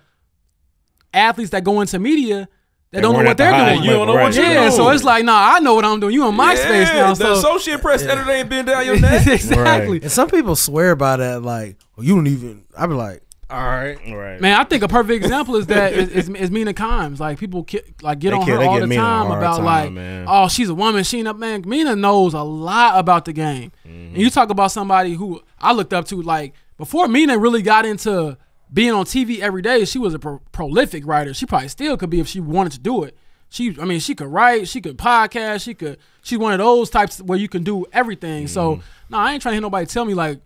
athletes that go into media that don't know what they're doing. You don't know what you're doing. Yeah, so it's like, nah, I know what I'm doing. You in my space now. The Associate Press editor ain't been down your neck. Exactly. And some people swear by that, like, well, you don't even. I be like, all right. Man, I think a perfect example is that is Mina Kimes. Like, people like get on her all the time about like, oh, she's a woman. She ain't up, man. Mina knows a lot about the game. And you talk about somebody who I looked up to, like, before Mina really got into being on TV every day, she was a prolific writer. She probably still could be if she wanted to do it. She could write, she could podcast, she's one of those types where you can do everything. So, no, I ain't trying to hear nobody tell me, like,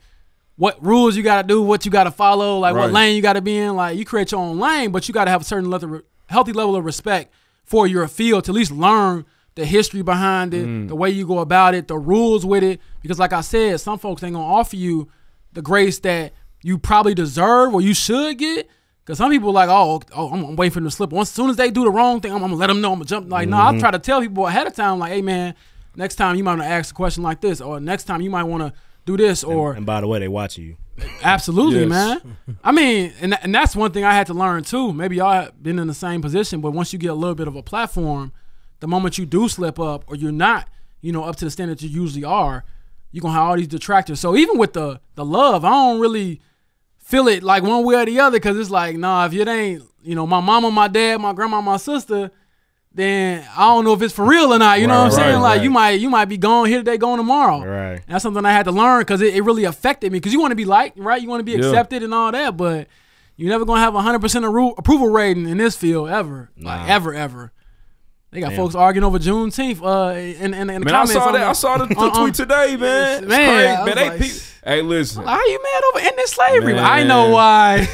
what rules you got to do, what you got to follow, like what lane you got to be in. Like, you create your own lane, but you got to have a certain healthy level of respect for your field to at least learn the history behind it, the way you go about it, the rules with it. Because like I said, some folks ain't going to offer you the grace that you probably deserve or you should get. Because some people are like, I'm waiting for them to slip. As soon as they do the wrong thing, I'm going to let them know I'm going to jump. Like, no, I try to tell people ahead of time, like, hey, man, next time you might want to ask a question like this, or next time you might want to do this, or and by the way, they watch you. Absolutely, man. I mean, and that's one thing I had to learn too. Maybe y'all have been in the same position, but once you get a little bit of a platform, the moment you do slip up or you're not, up to the standard you usually are, you're gonna have all these detractors. So even with the love, I don't really feel it like one way or the other, because it's like, nah, if it ain't, my mama, my dad, my grandma, my sister, then I don't know if it's for real or not. You know what I'm saying? Like, you might be gone here today, gone tomorrow. Right. And that's something I had to learn because it really affected me. Because you want to be liked, right? You want to be accepted and all that, but you're never going to have 100% approval rating in this field ever. Nah. Like, ever. They got folks arguing over Juneteenth in the Man, comments. I saw the tweet today, man. It's crazy, man. Hey, listen. How you mad over ending slavery? Man. I know why.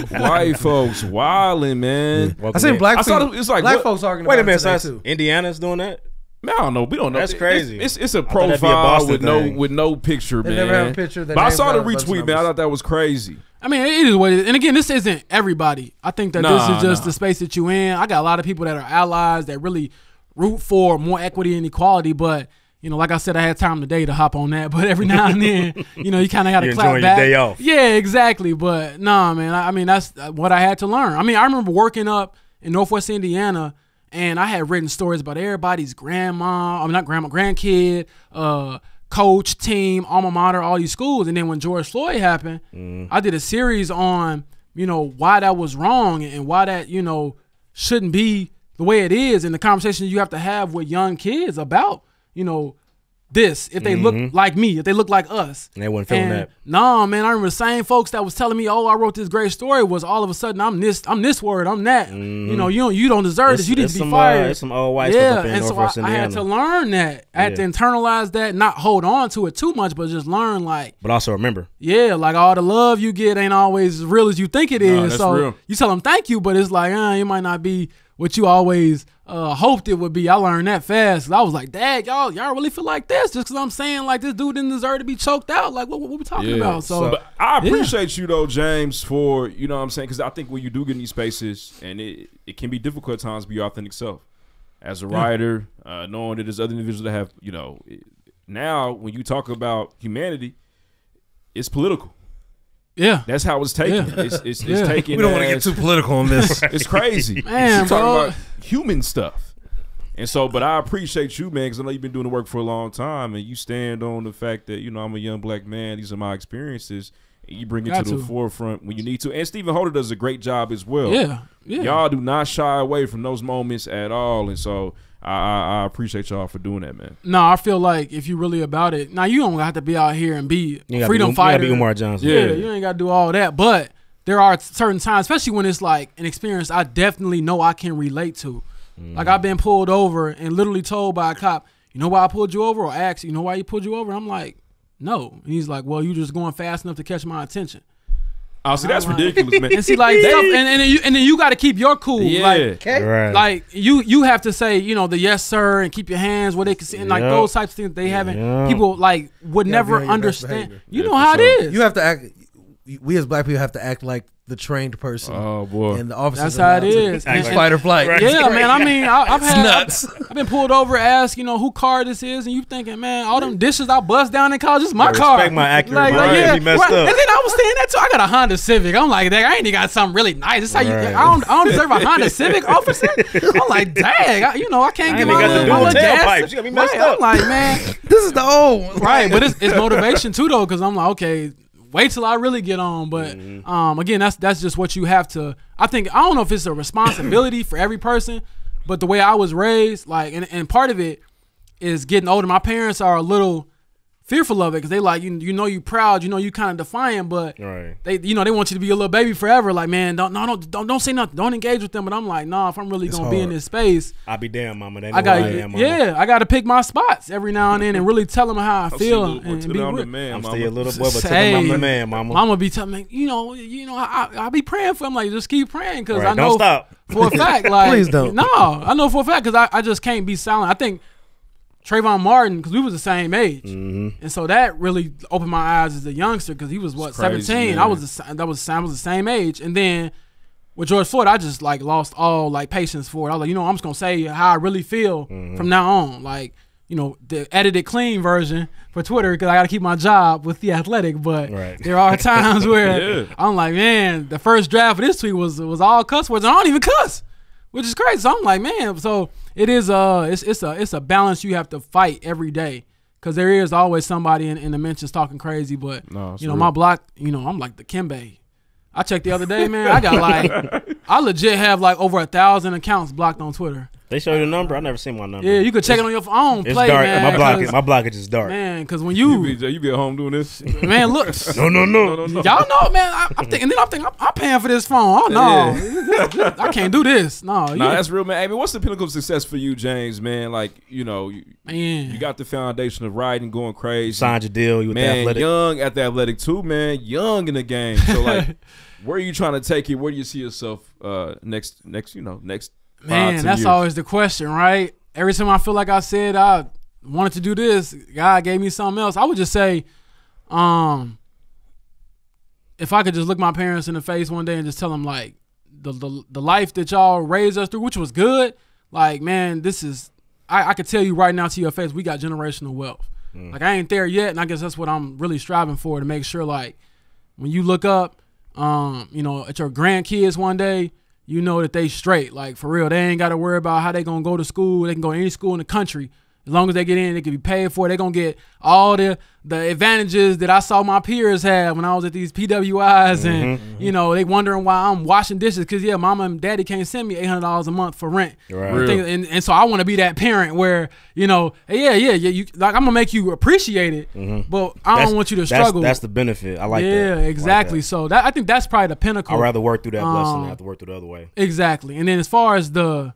White folks wilding, man. I seen black people. It's like black folks arguing. Wait a about minute, it so Indiana's doing that? Man, I don't know. We don't know. That's crazy. It's a thought that'd be a profile Boston with no picture, They man. never have a picture. But I saw the retweet, man. I thought that was crazy. I mean, it is what it is. And again, this isn't everybody. I think that this is just the space that you in. I got a lot of people that are allies that really root for more equity and equality. But, you know, like I said, I had time today to hop on that. But every now and then, you know, you kind of got to clap back. Your day off. Yeah, exactly. But, nah, man, I mean, that's what I had to learn. I mean, I remember working up in Northwest Indiana, and I had written stories about everybody's grandkid, coach, team, alma mater, all these schools. And then when George Floyd happened, I did a series on, you know, why that was wrong and why that, you know, shouldn't be the way it is, and the conversation you have to have with young kids about, you know, this, if they look like me, if they look like us. And they wasn't feeling that. No, man, I remember the same folks that was telling me, oh, I wrote this great story, was all of a sudden I'm this word, I'm that. You know, you don't deserve this. You need to be fired. It's some old white yeah, stuff up in and so Northwest I Indiana. had to learn that. I had to internalize that, not hold on to it too much, but just learn, like. But also remember. Yeah, like all the love you get ain't always as real as you think it is. That's so real. you tell them thank you, but it's like, it might not be what you always hoped it would be. I learned that fast. I was like, dang, y'all really feel like this just because I'm saying like this dude didn't deserve to be choked out. Like what we talking about? So but I appreciate you though, James, for, you know what I'm saying, because I think when you do get in these spaces, and it can be difficult at times to be your authentic self. As a writer, knowing that there's other individuals that have, you know, now when you talk about humanity, it's political. Yeah, that's how it's taken. Yeah. It's taken. We don't want to get too political on this. It's crazy, man. You're talking about human stuff, and so. But I appreciate you, man, because I know you've been doing the work for a long time, and you stand on the fact that, you know, I'm a young black man. These are my experiences. And you bring it to the forefront when you need to. And Stephen Holder does a great job as well. Yeah. Y'all do not shy away from those moments at all, and so. I appreciate y'all for doing that, man. No, I feel like if you really about it, now you don't have to be out here and be freedom fighter. You gotta be Umar Johnson. Yeah, you ain't got to do all that. But there are certain times, especially when it's like an experience I definitely know I can relate to. Like I've been pulled over and literally told by a cop, you know why I pulled you over? Or asked, you know why he pulled you over? I'm like, no. And he's like, well, you just going fast enough to catch my attention. Oh, see, that's ridiculous, man. And see, like, stuff, and then you got to keep your cool. Yeah. Like you have to say, you know, the yes sir, and keep your hands where they can see, and like those types of things they haven't. People like would never understand. You know how it is. You have to act. We as black people have to act like the trained person. Oh boy, and the officers. That's how it is. Fight or flight. Right. Yeah, man. I mean, I've been pulled over, asked, you know, who car this is, and you thinking, man, all them dishes I bust down in college, this is my car. Respect my accurate like, brain. He messed up. And then I was saying that too. I got a Honda Civic. I'm like, dang, I ain't even got something really nice. This how you. I don't deserve a Honda Civic, officer. I'm like, dang, I can't get my little gas. You got me messed up. I'm like, man, this is the old one. Right, but it's motivation too though, because I'm like, okay. Wait till I really get on, but again, that's just what you have to. I don't know if it's a responsibility for every person, but the way I was raised, like, and part of it is getting older. My parents are a little fearful of it because they like you know you proud, you know you kind of defiant, but they they want you to be a little baby forever. Like, man, don't say nothing, don't engage with them. But I'm like, nah, if I'm really gonna be in this space, I'll be damn, mama. They know I am, mama. Yeah, I got to pick my spots every now and then and really tell them how I feel and be real. I'm still a little boy, but tell them I'm the man, mama. Mama be telling me, you know, I be praying for him. Like, just keep praying because I know don't stop. For a fact, like, please don't. No, I know for a fact because I just can't be silent. I think Trayvon Martin, because we was the same age, and so that really opened my eyes as a youngster because he was 17. Man. I was the same age, and then with George Floyd, I just like lost all like patience for it. I was like, I'm just gonna say how I really feel from now on, like. The edited clean version for Twitter because I got to keep my job with The Athletic. But there are times where I'm like, man, the first draft of this tweet was all cuss words. And I don't even cuss, which is crazy. So I'm like, man, so it is it's a balance you have to fight every day because there is always somebody in the mentions talking crazy. But my block, I'm like the Kimbe. I checked the other day, man. I got I legit have like over 1,000 accounts blocked on Twitter. They show you the number. I never seen my number. Yeah, you could check it on your phone. It's Play, dark. man. My blockage is dark. Man, because when You be at home doing this? man, look. No. Y'all know, man. I'm thinking I'm paying for this phone. Oh no, I can't do this. No, that's real, man. Hey, man, what's the pinnacle of success for you, James? Man, like you man, got the foundation of riding, going crazy. Signed your deal. You with the man, Athletic. young at the Athletic too, man. Young in the game. So like, where are you trying to take it? Where do you see yourself next? Man, that's years? always the question, right? Every time I feel like I said I wanted to do this, God gave me something else. I would just say, if I could just look my parents in the face one day and just tell them like the life that y'all raised us through, which was good, like man, this is I could tell you right now to your face, we got generational wealth. Like I ain't there yet, and I guess that's what I'm really striving for, to make sure like when you look up, at your grandkids one day, you know that they straight. Like, for real, they ain't got to worry about how they going to go to school. They can go to any school in the country. As long as they get in, they can be paid for. They're going to get all the advantages that I saw my peers have when I was at these PWIs. And, they wondering why I'm washing dishes because, mama and daddy can't send me $800 a month for rent. Right. And so I want to be that parent where, you like, I'm going to make you appreciate it, but I don't want you to struggle. That's the benefit. I like that. Yeah, exactly. Like that. So I think that's probably the pinnacle. I'd rather work through that blessing than have to work through the other way. Exactly. And then as far as the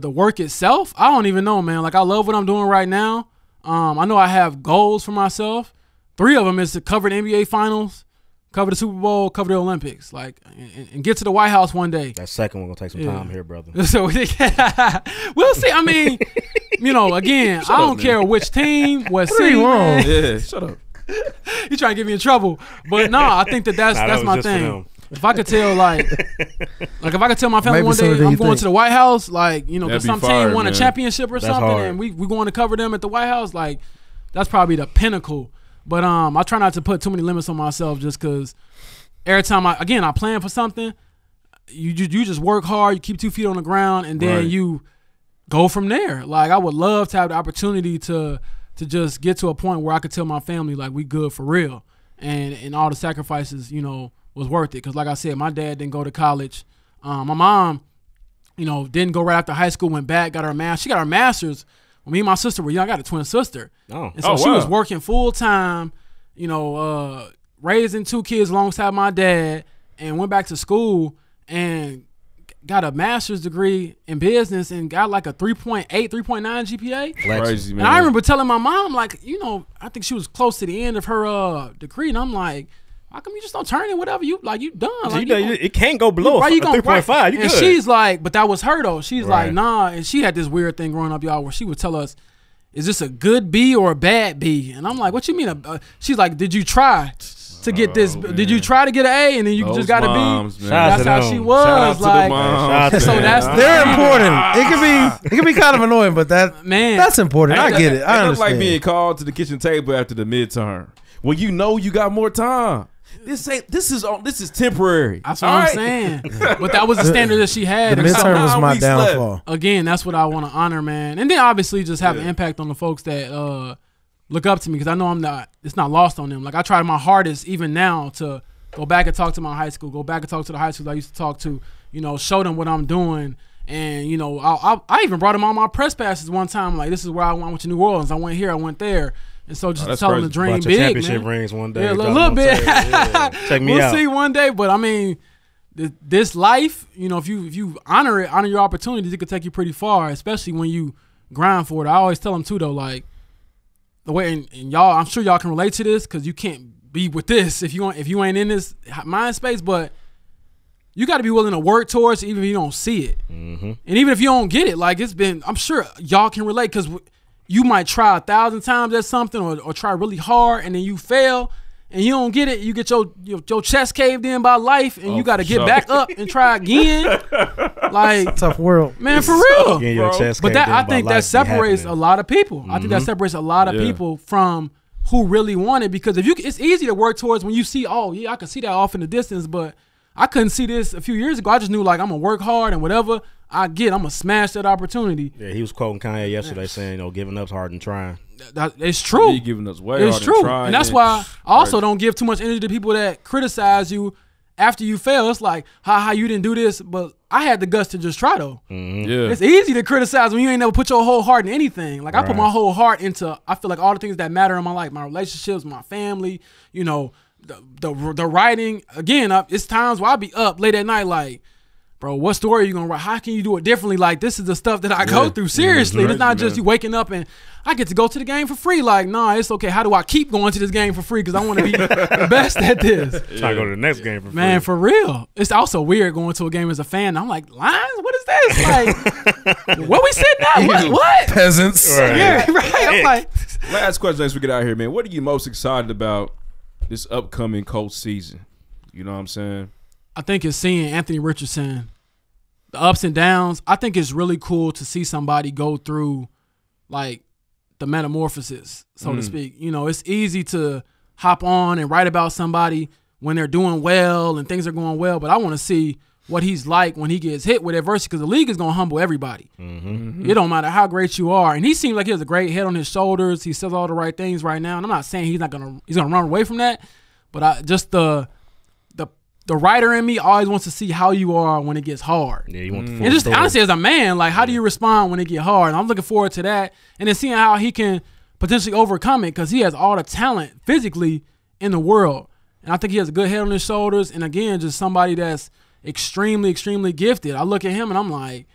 work itself, I don't even know, man. Like, I love what I'm doing right now. I know I have goals for myself. 3 of them is to cover the NBA Finals, cover the Super Bowl, cover the Olympics, like, and get to the White House one day. That second one gonna take some time here, brother. So we'll see. I mean, again, I don't care which team, what city. wrong? Yeah, shut up. You trying to get me in trouble, but no, I think that's my thing. If I could tell, if I could tell my family one day I'm going to the White House, because some team won a championship or something, hard. and we going to cover them at the White House, like, that's probably the pinnacle. But I try not to put too many limits on myself, just because every time I plan for something, you just work hard, you keep 2 feet on the ground, and then you go from there. Like, I would love to have the opportunity to just get to a point where I could tell my family, like, we good for real, and all the sacrifices, was worth it. Because like I said, my dad didn't go to college. My mom, didn't go right after high school, went back, got her master's. She got her master's when me and my sister were young. I got a twin sister. And so she was working full time, raising 2 kids alongside my dad, and went back to school and got a master's degree in business and got like a 3.8, 3.9 GPA. Crazy, man. And I remember telling my mom, like, I think she was close to the end of her degree, and I'm like, how come you just don't turn in whatever you done? Like, it can't go below 3.5. You good. And she's like, but that was her though. She's like, nah. And she had this weird thing growing up, y'all, where she would tell us, is this a good B or a bad B? And I'm like, what you mean? She's like, did you try to get this? Man. Did you try to get an A and then you just got a B? Man. That's how she was. Like, so they're important. It can be kind of annoying, but that's important. I get it. I understand. It's like being called to the kitchen table after the midterm. Well, you got more time. This is temporary. That's what I'm saying. But that was the standard that she had. The midterm was my downfall. Again, that's what I want to honor, man. And then obviously just have an impact on the folks that look up to me, because I know it's not lost on them. Like, I try my hardest even now to go back and talk to my high school, go back and talk to the high schools I used to talk to, show them what I'm doing. And, I even brought them on my press passes one time. Like, this is where I went to New Orleans. I went here, I went there. And so just tell them to dream big, championship man. Rings one day. Yeah, a little bit. Check me out. We'll see one day. But, I mean, this life, if you honor your opportunities, it could take you pretty far, especially when you grind for it. I always tell them, too, though, like, the way, and y'all, I'm sure y'all can relate to this, because you can't be with this if you ain't in this mind space, but you got to be willing to work towards it, even if you don't see it. And even if you don't get it, like, I'm sure y'all can relate, because you might try 1,000 times at something or try really hard, and then you fail and you don't get it. You get your chest caved in by life, and you got to get back up and try again. Like, tough world, man, for real. But I think that separates a lot of people. I think that separates a lot of people from who really want it, because it's easy to work towards when you see, I can see that off in the distance, but I couldn't see this a few years ago. I just knew, like, I'm gonna work hard, and whatever I get, I'm gonna smash that opportunity. Yeah, he was quoting Kanye yesterday saying, giving up's harder than trying. It's true. Giving us way harder it's true. than trying. And that's why I also don't give too much energy to people that criticize you after you fail, it's like, how you didn't do this, but I had the guts to just try though. Yeah. It's easy to criticize when you ain't never put your whole heart in anything. Like I put my whole heart into, I feel like all the things that matter in my life, my relationships, my family, you know, the writing. Again, it's times where I be up late at night like, bro, what story are you going to write? How can you do it differently? Like, this is the stuff that I go through. Seriously. It's not just you waking up and I get to go to the game for free. Like, nah, it's okay. How do I keep going to this game for free? Because I want to be the best at this. Trying to go to the next game for free. Man, for real. It's also weird going to a game as a fan. I'm like, Lions? What is this? Like, where we sitting at? What? Peasants. Right. Yeah, right. I'm like, Last question as we get out here, man. What are you most excited about this upcoming Colts season? You know what I'm saying? I think it's seeing Anthony Richardson, the ups and downs. I think it's really cool to see somebody go through, like, the metamorphosis, so to speak. You know, it's easy to hop on and write about somebody when they're doing well and things are going well, but I want to see what he's like when he gets hit with adversity because the league is going to humble everybody. It don't matter how great you are. And he seems like he has a great head on his shoulders. He says all the right things right now. And I'm not saying he's gonna run away from that, but the writer in me always wants to see how you are when it gets hard. Yeah, you want the full And just story. honestly, as a man, like, how do you respond when it get hard? And I'm looking forward to that. And then seeing how he can potentially overcome it because he has all the talent physically in the world. And I think he has a good head on his shoulders. And again, just somebody that's extremely, extremely gifted. I look at him and I'm like,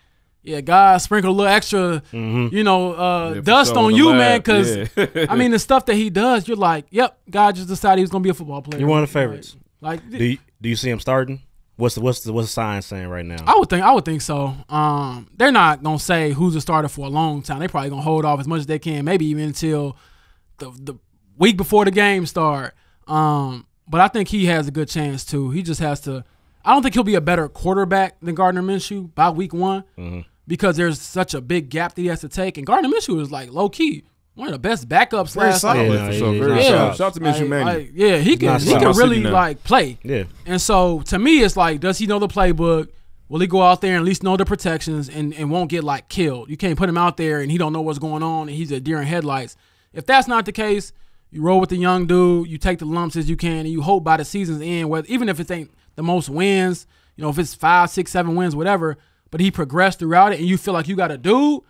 yeah, God, sprinkle a little extra, dust sure, on the you, lab, man. Because, yeah. I mean, the stuff that he does, you're like, yep, God just decided he was going to be a football player. You're one of the favorites. Like, Do you see him starting? What's the sign saying right now? I would think so. They're not gonna say who's a starter for a long time. They probably gonna hold off as much as they can, maybe even until the week before the game start. But I think he has a good chance too. He just has to. I don't think he'll be a better quarterback than Gardner Minshew by week one because there's such a big gap that he has to take. And Gardner Minshew is like low key one of the best backups Very last solid. night. For sure. Very Yeah. solid. Shout out to Minshew, man. He can solid. really Now. like play. Yeah. And so to me, it's like, does he know the playbook? Will he go out there and at least know the protections and won't get like killed? You can't put him out there and he don't know what's going on and he's a deer in headlights. If that's not the case, you roll with the young dude, you take the lumps as you can, and you hope by the season's end, even if it ain't the most wins, you know, if it's 5, 6, 7 wins, whatever, but he progressed throughout it and you feel like you got a dude,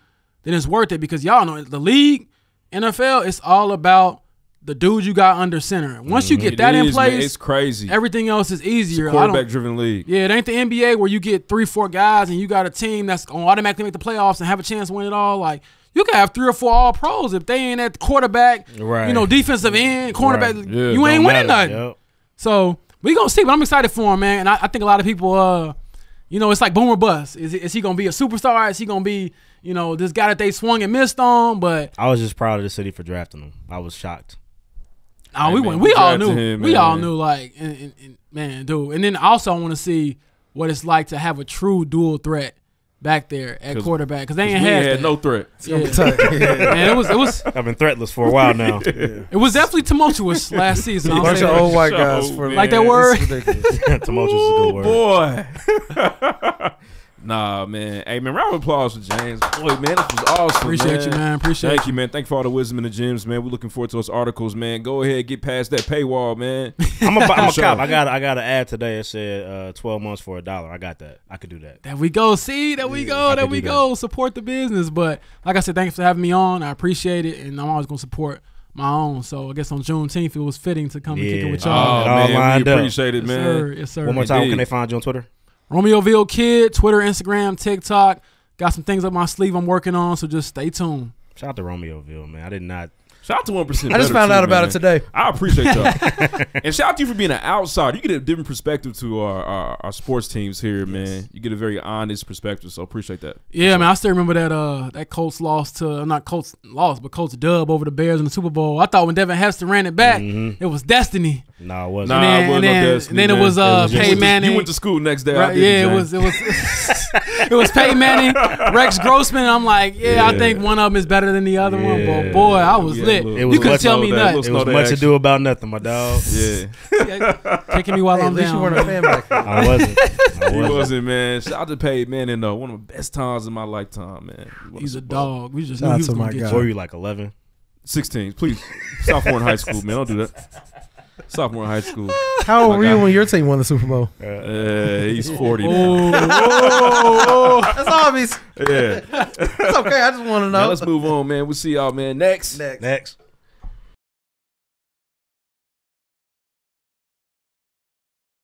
then it's worth it because y'all know the league, NFL, it's all about the dude you got under center. Once you get that in place, man, it's crazy. everything else is easier. Quarterback-driven league. Yeah, it ain't the NBA where you get 3, 4 guys and you got a team that's going to automatically make the playoffs and have a chance to win it all. Like, you can have 3 or 4 all-pros if they ain't at the quarterback, Right. you know, defensive end, cornerback. Right. Yeah, you ain't Don't winning matter. nothing. Yep. So we going to see, but I'm excited for him, man. And I think a lot of people, you know, it's like boom or bust. Is he going to be a superstar? Is he going to be, you know, this guy that they swung and missed on? But I was just proud of the city for drafting him. I was shocked. oh, Hey, we man, went. we We all drafted knew. him, We all man. knew. Like, and man, dude. And then also, I want to see what it's like to have a true dual threat back there at quarterback because they ain't We had, had that. no threat. Yeah. Man, it was I've been threatless for a while now. it was definitely tumultuous last season. I'll Bunch say of that. old white Show, guys for man. Like that word? It's ridiculous. Tumultuous is a good word. Boy. Nah, man. Hey, man, round of applause for James. Boy, man, this was awesome. Appreciate you, man. Appreciate Thank you, man. Thank you for all the wisdom in the gyms, man. We're looking forward to those articles, man. Go ahead, get past that paywall, man. I'm a Sure. cop. I got an ad today that said 12 months for $1. I got that. I could do that. There we go. See, there we go. I There could we do go. Support the business. But like I said, thanks for having me on. I appreciate it, and I'm always gonna support my own. So I guess on Juneteenth it was fitting to come and kick it with Oh, y'all. It all man, we lined up. appreciate it, Yes, man. sir. Yes, sir. One more time, Indeed. can they find you on Twitter? Romeoville Kid, Twitter, Instagram, TikTok. Got some things up my sleeve I'm working on, so just stay tuned. Shout out to Romeoville, man. I did not. Shout out to 1%. I just found out about it today. I appreciate y'all. And shout out to you for being an outsider. You get a different perspective to our sports teams here, man. You get a very honest perspective, so appreciate that. Yeah, man, I still remember that Colts loss to not Colts lost, but Colts dub over the Bears in the Super Bowl. I thought when Devin Hester ran it back, it was destiny. No, it wasn't. Nah, And it wasn't then- no destiny, and then it man. was, You Peyton went to- Manning. You went to school next day. I Right, didn't, yeah, James. it was it was Peyton Manning, Rex Grossman. I'm like, I think one of them is better than the other one. But boy, I was Yeah, lit. look. It was You couldn't much tell of me that, nothing. look. It was Slow much action. ado about nothing, my dog. Yeah. Kicking me while Hey, I'm at least you down. weren't a fan back then. I wasn't. He wasn't, man. Shout out to Peyton Manning, though. One of the best times in my lifetime, man. He's a dog. We just Shout knew out he was to gonna my get guy. What were you. you, like 11? 16. Please. Sophomore in high school, man. Don't do that. Sophomore in high school. How old My were you guy. when your team won the Super Bowl? He's 40 now. Oh, That's obvious. Yeah. It's okay. I just want to Now know. let's move on, man. We'll see y'all, man. Next. Next. Next.